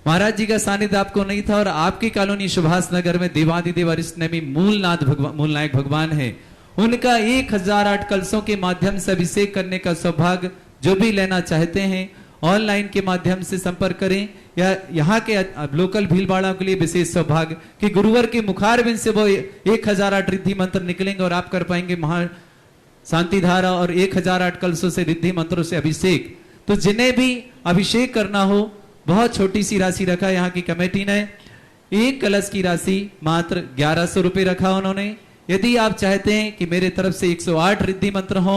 महाराज जी का सानिध्य आपको नहीं था, और आपकी कॉलोनी सुभाष नगर में देवादिदेव अरिष्ट नेमी मूलनायक भगवान है, उनका 1008 कलशों के माध्यम से अभिषेक करने का सौभाग्य जो भी लेना चाहते हैं ऑनलाइन के माध्यम से संपर्क करें, या यहाँ के लोकल भीलवाड़ा के लिए विशेष सौभाग्य कि गुरुवर के मुखारबिंद से वो 1008 रिद्धि मंत्र निकलेंगे और आप कर पाएंगे महा शांति धारा और 1008 कलशों से रिद्धि मंत्रों से अभिषेक। तो जिन्हें भी अभिषेक करना हो, बहुत छोटी सी राशि रखा यहाँ की कमेटी ने, एक कलश की राशि मात्र 1100 रुपए रखा उन्होंने। यदि आप चाहते हैं कि मेरे तरफ से 108 रिद्धि मंत्र हो,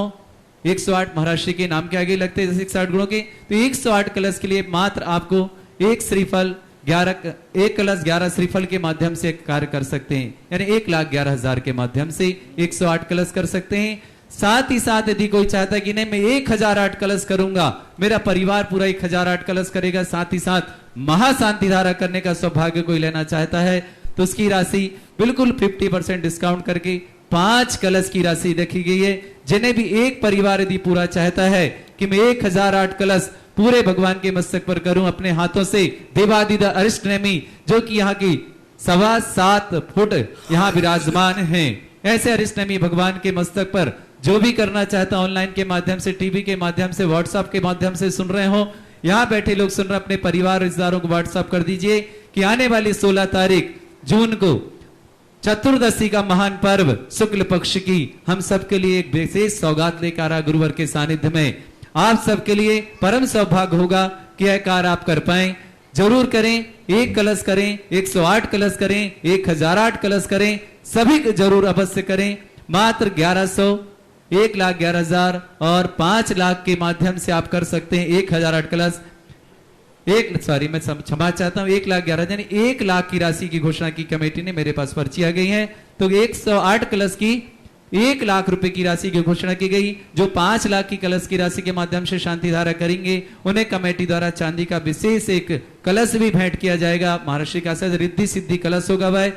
108 महाराष्ट्र के नाम के आगे लगते हैं 108 गुणों के, तो 108 कलश के लिए मात्र आपको एक श्रीफल 1 कलश 11 श्रीफल के माध्यम से कार्य कर सकते हैं, यानी 1,11,000 के माध्यम से 108 कलश कर सकते हैं। साथ ही साथ यदि कोई चाहता है कि नहीं मैं 1008 कलश करूंगा, मेरा परिवार पूरा 1008 कलश करेगा, साथ ही साथ महाशांति धारा करने का सौभाग्य कोई लेना चाहता है, तो उसकी राशि बिल्कुल 50% डिस्काउंट करके 5 कलश की राशि रखी गई है। जिन्हें भी एक परिवार यदि पूरा चाहता है कि मैं 1008 कलश पूरे भगवान के मस्तक पर करूं अपने हाथों से, देवादिदेव अरिष्ट नेमी जो कि यहाँ की 7.25 फुट यहाँ विराजमान हैं, ऐसे अरिष्ट नेमी भगवान के मस्तक पर जो भी करना चाहता ऑनलाइन के माध्यम से, टीवी के माध्यम से, व्हाट्सएप के माध्यम से सुन रहे हो, यहाँ बैठे लोग सुन रहे, अपने परिवार रिश्तेदारों को व्हाट्सएप कर दीजिए कि आने वाली 16 तारीख जून को चतुर्दशी का महान पर्व शुक्ल पक्ष की हम सबके लिए एक विशेष सौगात लेकर आ गुरुवर के सानिध्य में आप सबके लिए परम सौभाग्य होगा कि यह कार्य आप कर पाए। जरूर करें, 1 कलश करें, 108 कलश करें, 1008 कलश करें, सभी जरूर अवश्य करें। मात्र 1100, 1,11,000 और 5 लाख के माध्यम से आप कर सकते हैं 1008 कलश। मैं क्षमा चाहता हूं, 1,11,000 यानी 1 लाख की राशि की घोषणा की कमेटी ने, मेरे पास पर्ची आ गई है, तो 108 कलश की 1 लाख रुपए की राशि की घोषणा की गई। जो 5 लाख की कलश की राशि के माध्यम से शांति धारा करेंगे उन्हें कमेटी द्वारा चांदी का विशेष एक कलश भी भेंट किया जाएगा। महाराष्ट्र का रिद्धि सिद्धि कलश होगा वह,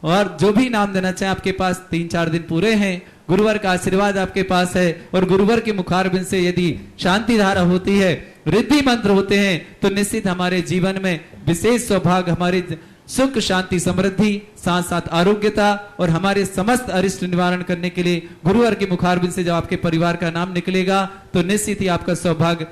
और जो भी नाम देना चाहे आपके पास 3-4 दिन पूरे हैं, गुरुवर का आशीर्वाद आपके पास है, और गुरुवर के मुखारबिंद से यदि शांति धारा होती है, रिद्धि मंत्र होते हैं, तो निश्चित हमारे जीवन में विशेष सौभाग्य, हमारे सुख शांति समृद्धि साथ साथ आरोग्यता और हमारे समस्त अरिष्ट निवारण करने के लिए गुरुवर के मुखारबिंद से जब आपके परिवार का नाम निकलेगा तो निश्चित ही आपका सौभाग्य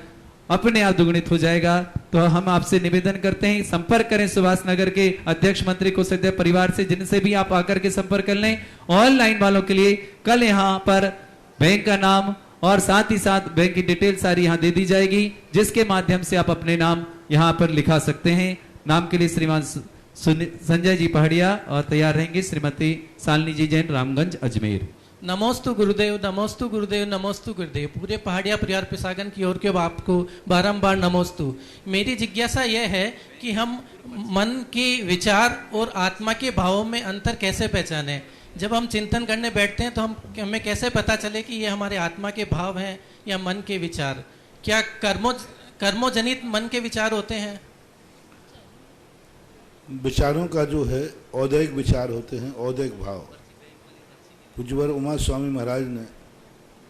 अपने आप दुगुणित हो जाएगा। तो हम आपसे निवेदन करते हैं, संपर्क करें सुभाष नगर के अध्यक्ष मंत्री को सदैव परिवार से, जिनसे भी आप आकर के संपर्क कर लें। ऑनलाइन वालों के लिए कल यहाँ पर बैंक का नाम और साथ ही साथ बैंक की डिटेल सारी यहाँ दे दी जाएगी, जिसके माध्यम से आप अपने नाम यहाँ पर लिखा सकते हैं। नाम के लिए श्रीमान संजय जी पहाड़िया और तैयार रहेंगे श्रीमती शालिनी जी जैन, रामगंज, अजमेर। नमोस्तु गुरुदेव, नमोस्तु गुरुदेव, नमोस्तु गुरुदेव। पूरे पहाड़िया परिवार पिसागन की ओर के आपको बारंबार नमोस्तु। मेरी जिज्ञासा यह है कि हम मन के विचार और आत्मा के भावों में अंतर कैसे पहचानें। जब हम चिंतन करने बैठते हैं तो हमें कैसे पता चले कि ये हमारे आत्मा के भाव हैं या मन के विचार। क्या कर्मोजनित मन के विचार होते हैं? विचारों का जो है औदैहिक विचार होते हैं, औदैहिक भाव। पूज्यवर उमा स्वामी महाराज ने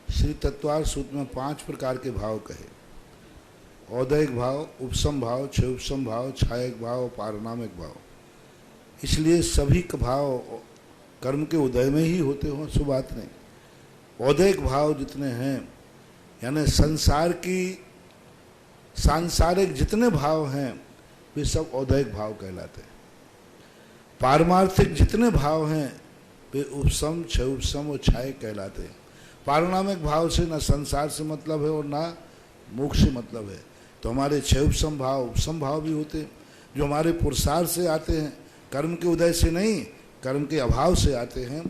श्री तत्वार सूत्र में 5 प्रकार के भाव कहे। औदैहिक भाव, उपसम भाव, क्षयोपसम भाव, छायक भाव, पारिणामिक भाव। इसलिए सभी का भाव कर्म के उदय में ही होते हों, सो बात नहीं। औदैहिक भाव जितने हैं, यानी संसार की सांसारिक जितने भाव हैं वे सब औदैहिक भाव कहलाते हैं। पारमार्थिक जितने भाव हैं वे उपसम, क्षयोपसम और छाय कहलाते हैं। पारिणामिक भाव से न संसार से मतलब है और ना मोक्ष से मतलब है। तो हमारे क्षयोपसम भाव, उपसम भाव भी होते हैं जो हमारे पुरुषार्थ से आते हैं, कर्म के उदय से नहीं, कर्म के अभाव से आते हैं।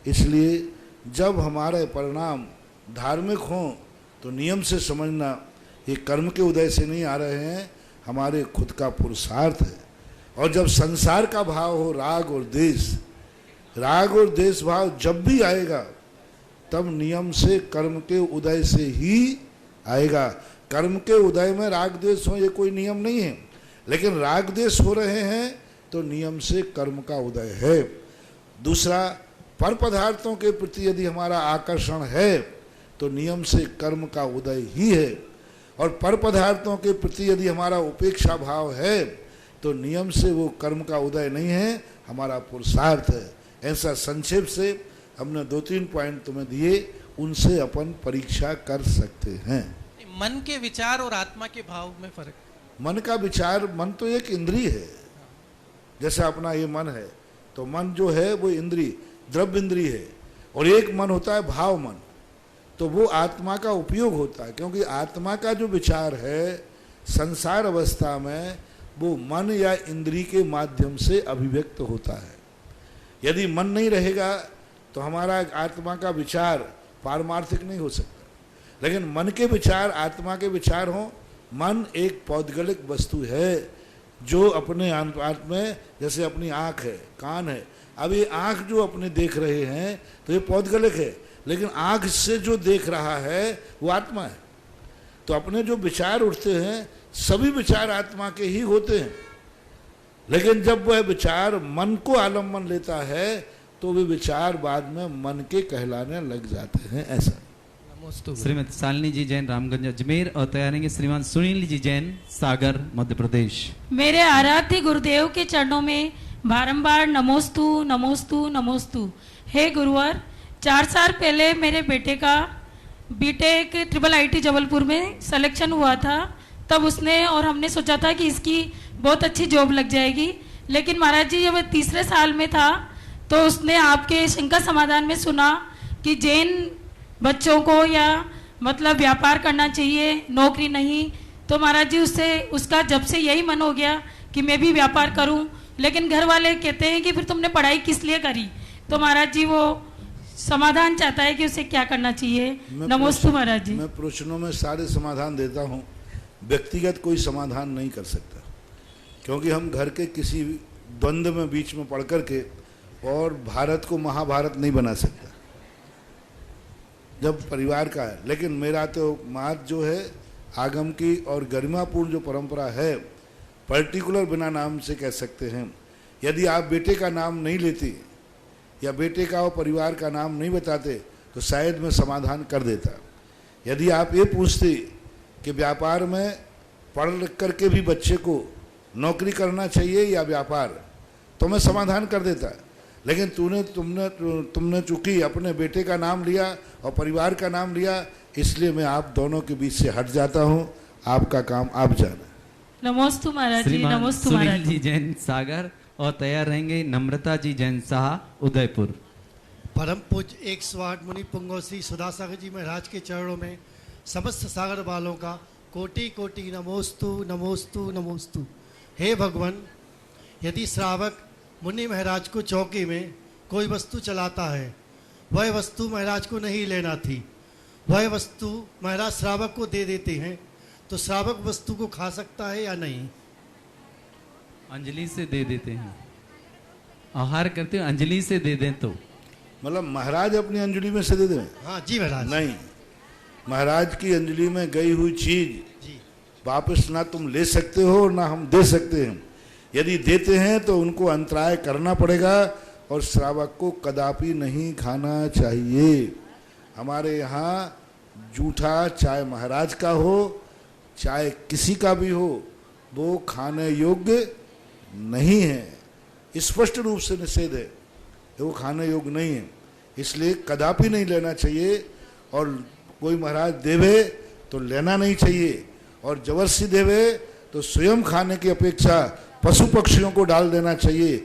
इसलिए जब हमारे परिणाम धार्मिक हों तो नियम से समझना ये कर्म के उदय से नहीं आ रहे हैं, हमारे खुद का पुरुषार्थ है। और जब संसार का भाव हो, राग और द्वेष, राग और द्वेष भाव जब भी आएगा तब नियम से कर्म के उदय से ही आएगा। कर्म के उदय में राग द्वेष हो ये कोई नियम नहीं है, लेकिन राग द्वेष हो रहे हैं तो नियम से कर्म का उदय है। दूसरा, पर पदार्थों के प्रति यदि हमारा आकर्षण है तो नियम से कर्म का उदय ही है। और पर पदार्थों के प्रति यदि हमारा उपेक्षा भाव है तो नियम से वो कर्म का उदय नहीं है, हमारा पुरुषार्थ है। ऐसा संक्षेप से हमने 2-3 पॉइंट तुम्हें दिए, उनसे अपन परीक्षा कर सकते हैं। मन के विचार और आत्मा के भाव में फर्क? मन का विचार, मन तो एक इंद्रिय है। जैसे अपना ये मन है तो मन जो है वो इंद्रिय, द्रव्य इंद्रिय है। और एक मन होता है भाव मन, तो वो आत्मा का उपयोग होता है। क्योंकि आत्मा का जो विचार है संसार अवस्था में वो मन या इंद्रिय के माध्यम से अभिव्यक्त होता है। यदि मन नहीं रहेगा तो हमारा आत्मा का विचार पारमार्थिक नहीं हो सकता। लेकिन मन के विचार, आत्मा के विचार हों। मन एक पौद्गलिक वस्तु है जो अपने आत्मा में, जैसे अपनी आँख है, कान है। अब ये आँख जो अपने देख रहे हैं तो ये पौद्गलिक है, लेकिन आँख से जो देख रहा है वो आत्मा है। तो अपने जो विचार उठते हैं सभी विचार आत्मा के ही होते हैं, लेकिन जब वह विचार मन को आलम्बन लेता है तो वे विचार बाद में मन के कहलाने लग जाते हैं। ऐसा। श्रीमती शालिनी जी जैन, रामगंज, अजमेर और तैयार रहेंगे श्रीमान सुनील जी जैन, सागर, मध्य प्रदेश। मेरे आराध्य गुरुदेव के चरणों में बारंबार नमोस्तु नमोस्तु नमोस्तु। हे गुरुवर, 4 साल पहले मेरे बेटे का बीटेक IIIT जबलपुर में सिलेक्शन हुआ था। तब उसने और हमने सोचा था कि इसकी बहुत अच्छी जॉब लग जाएगी। लेकिन महाराज जी, जब 3रे साल में था तो उसने आपके शंका समाधान में सुना कि जैन बच्चों को या मतलब व्यापार करना चाहिए, नौकरी नहीं। तो महाराज जी उसका जब से यही मन हो गया कि मैं भी व्यापार करूं। लेकिन घर वाले कहते हैं कि फिर तुमने पढ़ाई किस लिए करी। तो महाराज जी वो समाधान चाहता है कि उसे क्या करना चाहिए। नमोस्तु महाराज जी। मैं प्रश्नों में सारे समाधान देता हूँ, व्यक्तिगत कोई समाधान नहीं कर सकता, क्योंकि हम घर के किसी द्वंद्व में बीच में पढ़ करके और भारत को महाभारत नहीं बना सकता जब परिवार का है। लेकिन मेरा तो मात जो है आगम की और गरिमापूर्ण जो परंपरा है, पर्टिकुलर बिना नाम से कह सकते हैं। यदि आप बेटे का नाम नहीं लेती या बेटे का और परिवार का नाम नहीं बताते तो शायद मैं समाधान कर देता। यदि आप ये पूछते कि व्यापार में पढ़ लिख करके भी बच्चे को नौकरी करना चाहिए या व्यापार, तो मैं समाधान कर देता। लेकिन तुमने चूंकि अपने बेटे का नाम लिया और परिवार का नाम लिया, इसलिए मैं आप दोनों के बीच से हट जाता हूँ। आपका काम आप जाना। नमोस्तु महाराज जी। नमोस्तु महाराज जी जैन, सागर और तैयार रहेंगे नम्रता जी जैन शाह, उदयपुर। परम पूज्य 108 मुनि पुंगव श्री सुधा सागर जी महाराज के चरणों में समस्त सागर वालों का कोटि कोटि नमोस्तु नमोस्तु नमोस्तु। हे भगवान, यदि श्रावक मुनि महाराज को चौकी में कोई वस्तु चलाता है, वह वस्तु महाराज को नहीं लेना थी, वह वस्तु महाराज श्रावक को दे देते हैं, तो श्रावक वस्तु को खा सकता है या नहीं? अंजलि से दे देते हैं, आहार करते हैं, अंजलि से दे दें तो मतलब महाराज अपनी अंजलि में से दे दें? हाँ जी महाराज। नहीं, महाराज की अंजलि में गई हुई चीज वापस ना तुम ले सकते हो ना हम दे सकते हैं। यदि देते हैं तो उनको अंतराय करना पड़ेगा और श्रावक को कदापि नहीं खाना चाहिए। हमारे यहाँ जूठा चाहे महाराज का हो चाहे किसी का भी हो, वो खाने योग्य नहीं है, स्पष्ट रूप से निषेध है, वो खाने योग्य नहीं है, इसलिए कदापि नहीं लेना चाहिए। और कोई महाराज देवे तो लेना नहीं चाहिए, और जबरदस्ती देवे तो स्वयं खाने की अपेक्षा पशु पक्षियों को डाल देना चाहिए।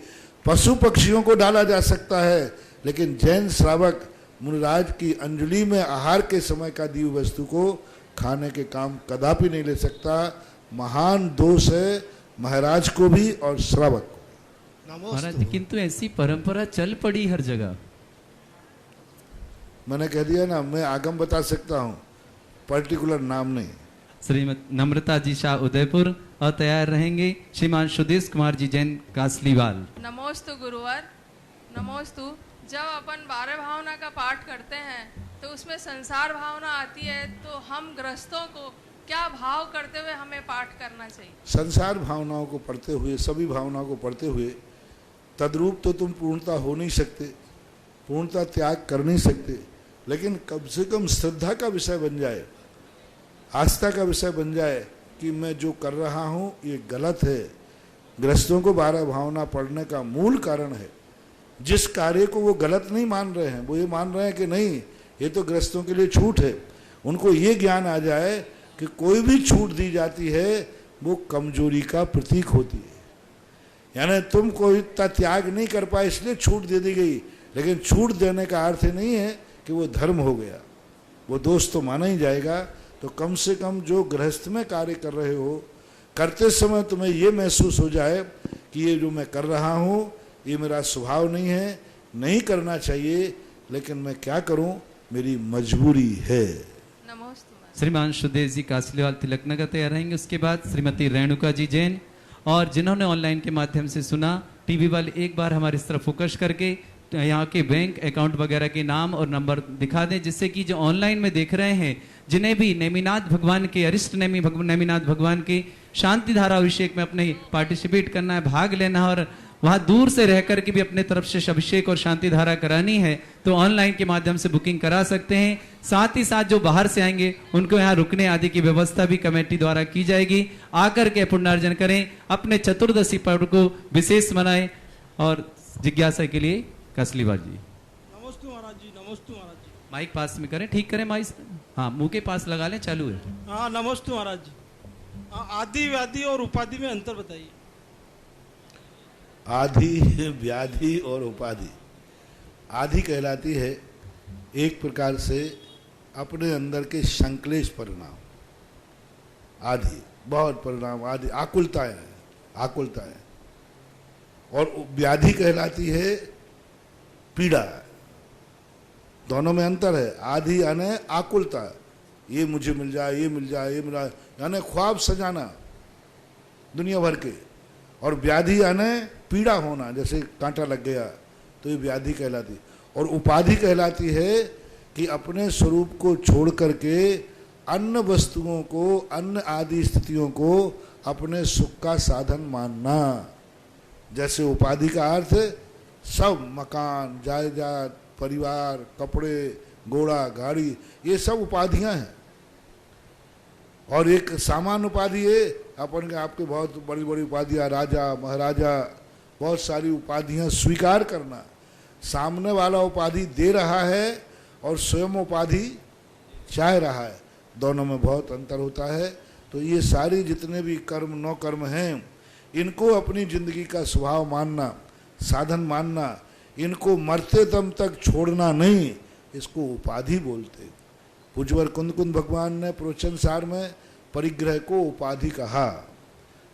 पशु पक्षियों को डाला जा सकता है, लेकिन जैन श्रावक मुनिराज की अंजलि में आहार के समय का दी हुई वस्तु को खाने के काम कदापि नहीं ले सकता। महान दोष है महाराज को भी और श्रावक को। महाराज, किंतु ऐसी परंपरा चल पड़ी हर जगह। मैंने कह दिया ना, मैं आगम बता सकता हूँ, पर्टिकुलर नाम नहीं। श्रीमती नम्रता जी शाह उदयपुर और तैयार रहेंगे श्रीमान सुदेश कुमार जी जैन कासलीवाल। नमोस्तु गुरुवर, नमोस्तु। जब अपन 12 भावना का पाठ करते हैं तो उसमें संसार भावना आती है, तो हम गृहस्थों को क्या भाव करते हुए हमें पाठ करना चाहिए? संसार भावनाओं को पढ़ते हुए, सभी भावनाओं को पढ़ते हुए तद्रूप तो तुम पूर्णता हो नहीं सकते, पूर्णता त्याग कर नहीं सकते, लेकिन कम से कम श्रद्धा का विषय बन जाए, आस्था का विषय बन जाए कि मैं जो कर रहा हूँ ये गलत है। गृहस्थों को 12 भावना पढ़ने का मूल कारण है, जिस कार्य को वो गलत नहीं मान रहे हैं, वो ये मान रहे हैं कि नहीं ये तो गृहस्थों के लिए छूट है, उनको ये ज्ञान आ जाए कि कोई भी छूट दी जाती है वो कमजोरी का प्रतीक होती है। यानी तुम कोई त्याग नहीं कर पाए इसलिए छूट दे दी गई, लेकिन छूट देने का अर्थ नहीं है कि वो धर्म हो गया, वो दोष तो माना ही जाएगा। तो कम से कम जो गृहस्थ में कार्य कर रहे हो, करते समय तुम्हें ये महसूस हो जाए कि ये जो मैं कर रहा हूँ ये मेरा स्वभाव नहीं है, नहीं करना चाहिए, लेकिन मैं क्या करूँ, मेरी मजबूरी है। श्रीमान सुदेश जी कासलीवाल तिलक नगर तैयार रहेंगे। उसके बाद श्रीमती रेणुका जी जैन। और जिन्होंने ऑनलाइन के माध्यम से सुना, टीवी वाले एक बार हमारे इस तरफ फोकस करके यहाँ के बैंक अकाउंट वगैरह के नाम और नंबर दिखा दें, जिससे कि जो ऑनलाइन में देख रहे हैं, जिन्हें भी नेमिनाथ भगवान के, अरिष्ट नेमिनाथ भगवान के शांति धारा अभिषेक में अपने पार्टिसिपेट करना है, भाग लेना, और वहां दूर से रह करके भी अपने तरफ से अभिषेक और शांति धारा करानी है, तो ऑनलाइन के माध्यम से बुकिंग करा सकते हैं। साथ ही साथ जो बाहर से आएंगे उनको यहाँ रुकने आदि की व्यवस्था भी कमेटी द्वारा की जाएगी। आकर के पुण्यार्जन करें, अपने चतुर्दशी पर्व को विशेष मनाएं। और जिज्ञासा के लिए कासलीवाल जी। नमस्ते महाराज जी, नमस्ते महाराज जी। माइक पास में करें, ठीक करें माइक, हाँ मुंह के पास लगा लें, चालू है। हाँ नमस्ते महाराज जी। आदि व्याधि और उपाधि में अंतर बताइए। आदि, व्याधि और उपाधि। आदि कहलाती है एक प्रकार से अपने अंदर के संक्लेश परिणाम, आदि बहुत परिणाम, आदि आकुलता है, आकुलता है। और व्याधि कहलाती है पीड़ा। दोनों में अंतर है। आदि यानी आकुलता, ये मुझे मिल जाए, ये मिल जाए, ये मिल जाए, यानी ख्वाब सजाना दुनिया भर के। और व्याधि यानी पीड़ा होना, जैसे कांटा लग गया तो ये व्याधि कहलाती। और उपाधि कहलाती है कि अपने स्वरूप को छोड़ करके अन्य वस्तुओं को, अन्य आदि स्थितियों को अपने सुख का साधन मानना। जैसे उपाधि का अर्थ सब मकान, जायदाद, परिवार, कपड़े, घोड़ा, गाड़ी, ये सब उपाधियां हैं। और एक सामान्य उपाधि है अपन के, आपके बहुत बड़ी बड़ी उपाधियां, राजा महाराजा, बहुत सारी उपाधियां स्वीकार करना। सामने वाला उपाधि दे रहा है और स्वयं उपाधि चाह रहा है, दोनों में बहुत अंतर होता है। तो ये सारी जितने भी कर्म, नौ कर्म हैं, इनको अपनी जिंदगी का स्वभाव मानना, साधन मानना, इनको मरते दम तक छोड़ना नहीं, इसको उपाधि बोलते। पूज्यवर कुंद कुंद भगवान ने प्रवचन सार में परिग्रह को उपाधि कहा।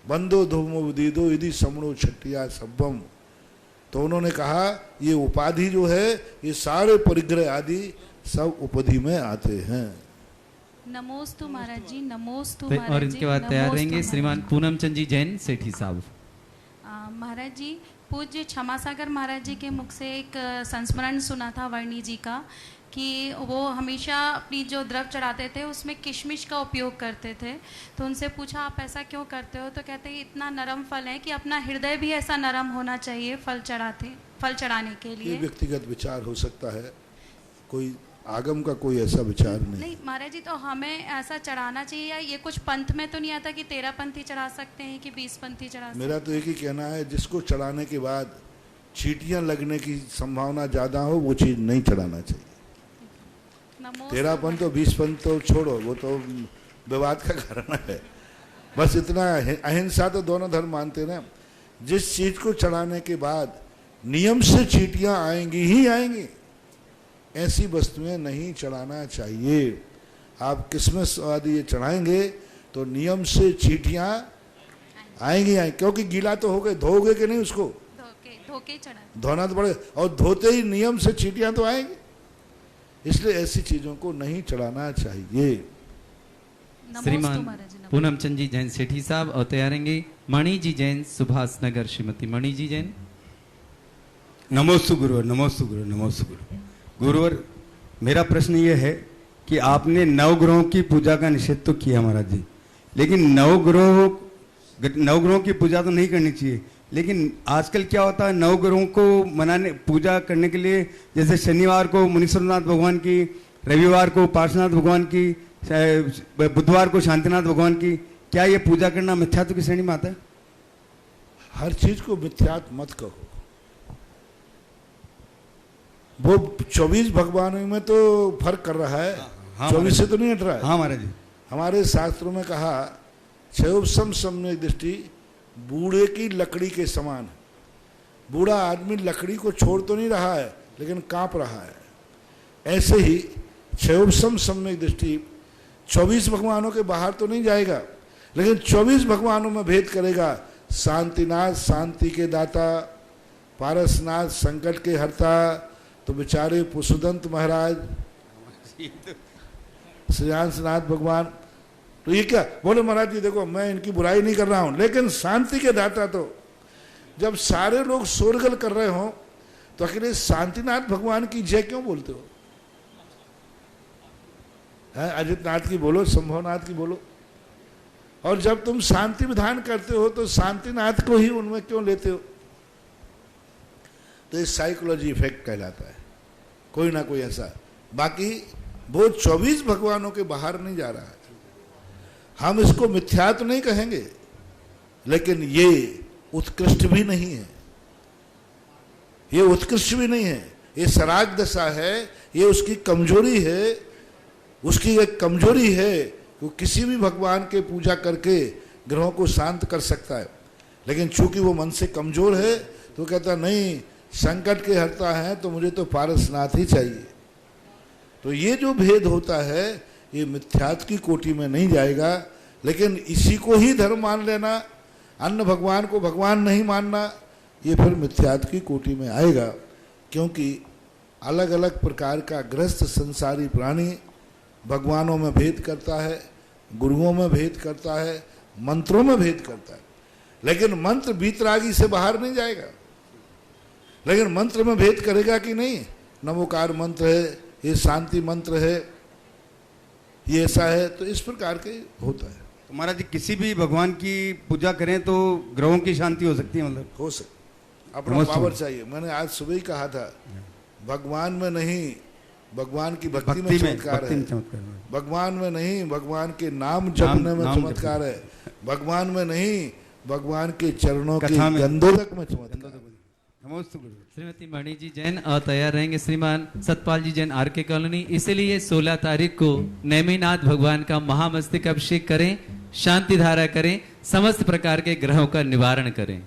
बंदो धूमो विदिदो यदि समणो छटिया सब्बम, तो उन्होंने कहा ये उपाधि जो है ये सारे परिग्रह आदि सब उपाधि में आते हैं। नमोस्तु महाराज जी, नमोस्तु तो महाराज जी। और इनके बाद तैयार नमोस्तु रहेंगे महाराज श्रीमान पूनम चंद जी जैन सेठी साहब। महाराज जी, पूज्य क्षमा सागर महाराज जी के मुख से एक संस्मरण सुना था वर्णी जी का कि वो हमेशा अपनी जो द्रव चढ़ाते थे उसमें किशमिश का उपयोग करते थे। तो उनसे पूछा आप ऐसा क्यों करते हो, तो कहते हैं इतना नरम फल है कि अपना हृदय भी ऐसा नरम होना चाहिए फल चढ़ाने के लिए। ये व्यक्तिगत विचार हो सकता है, कोई आगम का कोई ऐसा विचार नहीं। महाराज जी, तो हमें ऐसा चढ़ाना चाहिए या ये कुछ पंथ में तो नहीं आता कि 13 पंथी चढ़ा सकते हैं कि 20 पंथी चढ़ा सकते हैं? मेरा तो एक ही कहना है, जिसको चढ़ाने के बाद चींटियां लगने की संभावना ज्यादा हो वो चीज नहीं चढ़ाना चाहिए। 13 पंथ तो 20 पंथ तो छोड़ो, वो तो विवाद का कारण है। बस इतना, अहिंसा तो दोनों धर्म मानते ना। जिस चीज को चढ़ाने के बाद नियम से चींटियां आएंगी ही आएंगी, ऐसी वस्तुएं नहीं चढ़ाना चाहिए। आप किसमिस आदि ये चढ़ाएंगे तो नियम से चींटियां आएंगी क्योंकि गीला तो हो गए, धोगे कि नहीं उसको? धोके चढ़ा, धोना तो पड़े, और धोते ही नियम से चींटियां तो आएंगी। इसलिए ऐसी चीजों को नहीं चढ़ाना चाहिए। श्रीमान पूनम चंद जी जैन सेठी साहब और तैयार रहेंगे मणि जी जैन सुभाष नगर। श्रीमती मणि जी जैन। नमोस्तु गुरुवर, नमोस्तु गुरु, नमोस्तु गुरु। गुरुवर, मेरा प्रश्न ये है कि आपने नवग्रहों की पूजा का निषेध तो किया महाराज जी, लेकिन नवग्रहों की पूजा तो नहीं करनी चाहिए। लेकिन आजकल क्या होता है, नवग्रहों को मनाने पूजा करने के लिए, जैसे शनिवार को मुनीश्वरनाथ भगवान की, रविवार को पार्श्वनाथ भगवान की, बुधवार को शांतिनाथ भगवान की, क्या ये पूजा करना मिथ्यात्व की श्रेणी में आता है? हर चीज को मिथ्यात्व मत कहो। वो 24 भगवानों में तो फर्क कर रहा है। हाँ, 24 से तो नहीं हट रहा है। हाँ महाराज जी, हमारे शास्त्रों में कहा क्षयोपम सम्यक दृष्टि बूढ़े की लकड़ी के समान है। बूढ़ा आदमी लकड़ी को छोड़ तो नहीं रहा है लेकिन कांप रहा है। ऐसे ही क्षयोपम सम्यक दृष्टि 24 भगवानों के बाहर तो नहीं जाएगा, लेकिन 24 भगवानों में भेद करेगा। शांतिनाथ शांति के दाता, पारसनाथ संकट के हरता, तो बेचारे पुष्पदंत महाराज, श्रीयांशनाथ भगवान, तो ये क्या बोले महाराज जी देखो मैं इनकी बुराई नहीं कर रहा हूं, लेकिन शांति के दाता तो जब सारे लोग शोरगुल कर रहे हो तो अकेले शांतिनाथ भगवान की जय क्यों बोलते हो? अजितनाथ की बोलो, संभवनाथ की बोलो। और जब तुम शांति विधान करते हो तो शांतिनाथ को ही उनमें क्यों लेते हो? तो ये साइकोलॉजी इफेक्ट कहलाता है, कोई ना कोई ऐसा। बाकी वो 24 भगवानों के बाहर नहीं जा रहा है। हम इसको मिथ्या तो नहीं कहेंगे, लेकिन ये उत्कृष्ट भी नहीं है, ये उत्कृष्ट भी नहीं है, ये सराग दशा है, ये उसकी कमजोरी है। उसकी एक कमजोरी है कि किसी भी भगवान के पूजा करके ग्रहों को शांत कर सकता है, लेकिन चूंकि वो मन से कमजोर है तो कहता नहीं संकट के हरता है तो मुझे तो पारसनाथ ही चाहिए। तो ये जो भेद होता है ये मिथ्यात्व की कोटि में नहीं जाएगा, लेकिन इसी को ही धर्म मान लेना, अन्य भगवान को भगवान नहीं मानना, ये फिर मिथ्यात्व की कोटि में आएगा। क्योंकि अलग अलग प्रकार का ग्रस्त संसारी प्राणी भगवानों में भेद करता है, गुरुओं में भेद करता है, मंत्रों में भेद करता है, लेकिन मंत्र बीतरागी से बाहर नहीं जाएगा। लेकिन मंत्र में भेद करेगा कि नहीं? नमोकार मंत्र है, ये शांति मंत्र है, ये ऐसा है, तो इस प्रकार के होता है। तो महाराज जी किसी भी भगवान की पूजा करें तो ग्रहों की शांति हो सकती है? मतलब हो सकती, अपना पावर चाहिए। मैंने आज सुबह ही कहा था भगवान में नहीं, भगवान की भक्ति में चमत्कार है। भगवान में नहीं, भगवान के नाम जपने में चमत्कार है। भगवान में नहीं, भगवान के चरणों के गंधोदक में चमत्कार है। श्रीमती मणि जी जैन और तैयार रहेंगे श्रीमान सतपाल जी जैन आर के कॉलोनी। इसलिए 16 तारीख को नेमिनाथ भगवान का महामस्तक अभिषेक करें, शांति धारा करें, समस्त प्रकार के ग्रहों का निवारण करें।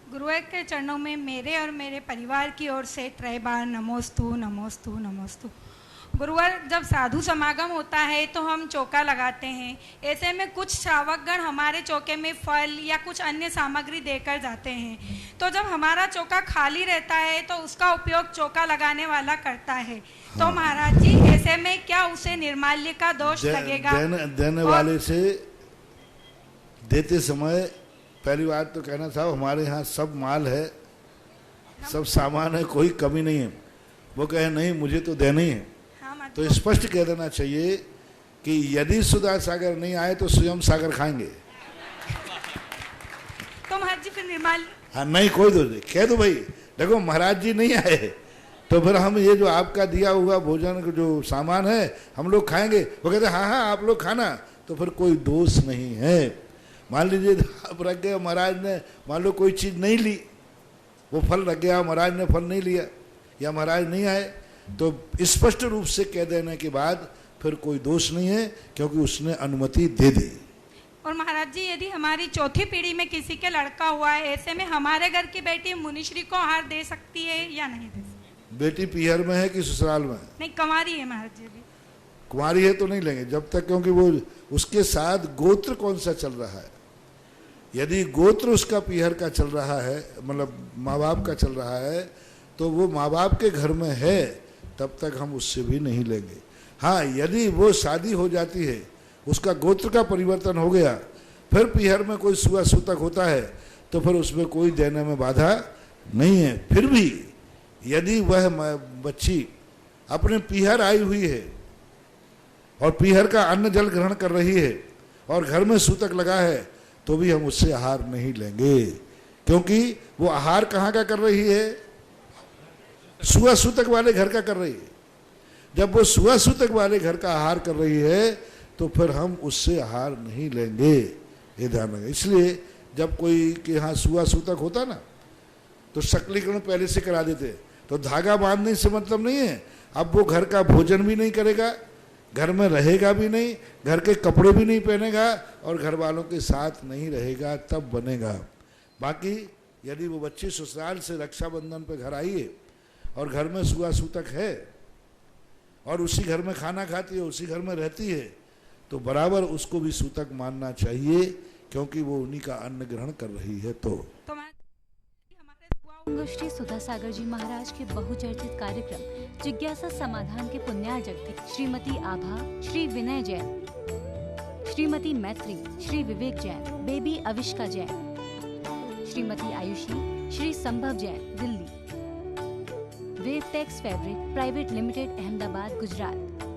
गुरुदेव के चरणों में मेरे और मेरे परिवार की ओर से 3 बार नमोस्तु नमोस्तु नमोस्तु। गुरुवर, जब साधु समागम होता है तो हम चौका लगाते हैं। ऐसे में कुछ श्रावकगण हमारे चौके में फल या कुछ अन्य सामग्री देकर जाते हैं। तो जब हमारा चौका खाली रहता है तो उसका उपयोग चौका लगाने वाला करता है। तो महाराज जी, ऐसे में क्या उसे निर्माल्य का दोष लगेगा? देने वाले से देते समय पहली बात तो कहना था, हमारे यहाँ सब माल है, सब सामान है, कोई कमी नहीं है। वो कहे नहीं मुझे तो देना ही है, तो स्पष्ट कह देना चाहिए कि यदि सुधा सागर नहीं आए तो स्वयं सागर खाएंगे। तो महाराज जी फिर निर्माल्य, हाँ नहीं कोई दोष नहीं, कह दो भाई देखो महाराज जी नहीं आए तो फिर हम ये जो आपका दिया हुआ भोजन जो सामान है हम लोग खाएंगे। वो कहते हाँ हाँ आप लोग खाना, तो फिर कोई दोष नहीं है। मान लीजिए आप रख गए, महाराज ने मान लो कोई चीज़ नहीं ली, वो फल रख गया, महाराज ने फल नहीं लिया या महाराज नहीं आए, तो स्पष्ट रूप से कह देने के बाद फिर कोई दोष नहीं है, क्योंकि उसने अनुमति दे दी। और महाराज जी, यदि हमारी चौथी पीढ़ी में किसी के लड़का हुआ है, ऐसे में हमारे घर की बेटी मुनिश्री को आहार दे सकती है या नहीं दे सकती? बेटी पीहर में है कि ससुराल में है? नहीं, कुंवारी है महाराज जी। कुंवारी है तो नहीं लेंगे जब तक, क्योंकि वो उसके साथ गोत्र कौन सा चल रहा है। यदि गोत्र उसका पीहर का चल रहा है, मतलब माँ बाप का चल रहा है, तो वो माँ बाप के घर में है, तब तक हम उससे भी नहीं लेंगे। हाँ, यदि वो शादी हो जाती है, उसका गोत्र का परिवर्तन हो गया, फिर पीहर में कोई सुआ सूतक होता है, तो फिर उसमें कोई देने में बाधा नहीं है। फिर भी यदि वह बच्ची अपने पीहर आई हुई है और पीहर का अन्न जल ग्रहण कर रही है और घर में सूतक लगा है, तो भी हम उससे आहार नहीं लेंगे, क्योंकि वो आहार कहाँ का कर रही है? सुआ सूतक वाले घर का कर रही है। जब वो सुआ सूतक वाले घर का आहार कर रही है, तो फिर हम उससे आहार नहीं लेंगे, ये ध्यान रखें। इसलिए जब कोई के यहाँ सुआ सूतक होता ना, तो शकलीकरण पहले से करा देते, तो धागा बांधने से मतलब नहीं है। अब वो घर का भोजन भी नहीं करेगा, घर में रहेगा भी नहीं, घर के कपड़े भी नहीं पहनेगा और घर वालों के साथ नहीं रहेगा, तब बनेगा। बाकी यदि वो बच्ची ससुराल से रक्षाबंधन पे घर आई है और घर में सुआ सूतक है और उसी घर में खाना खाती है, उसी घर में रहती है, तो बराबर उसको भी सूतक मानना चाहिए, क्योंकि वो उन्हीं का अन्न ग्रहण कर रही है। तो श्री सुधा सागर जी महाराज के बहुचर्चित कार्यक्रम जिज्ञासा समाधान के पुण्यार्जक थे श्रीमती आभा, श्री विनय Jain, Shrimati Maitri, Shri Vivek Jain, baby Avishka Jain, Shrimati Ayushi, Shri Sambhav Jain, Delhi. Wave Tex Fabric private limited, Ahmedabad, Gujarat.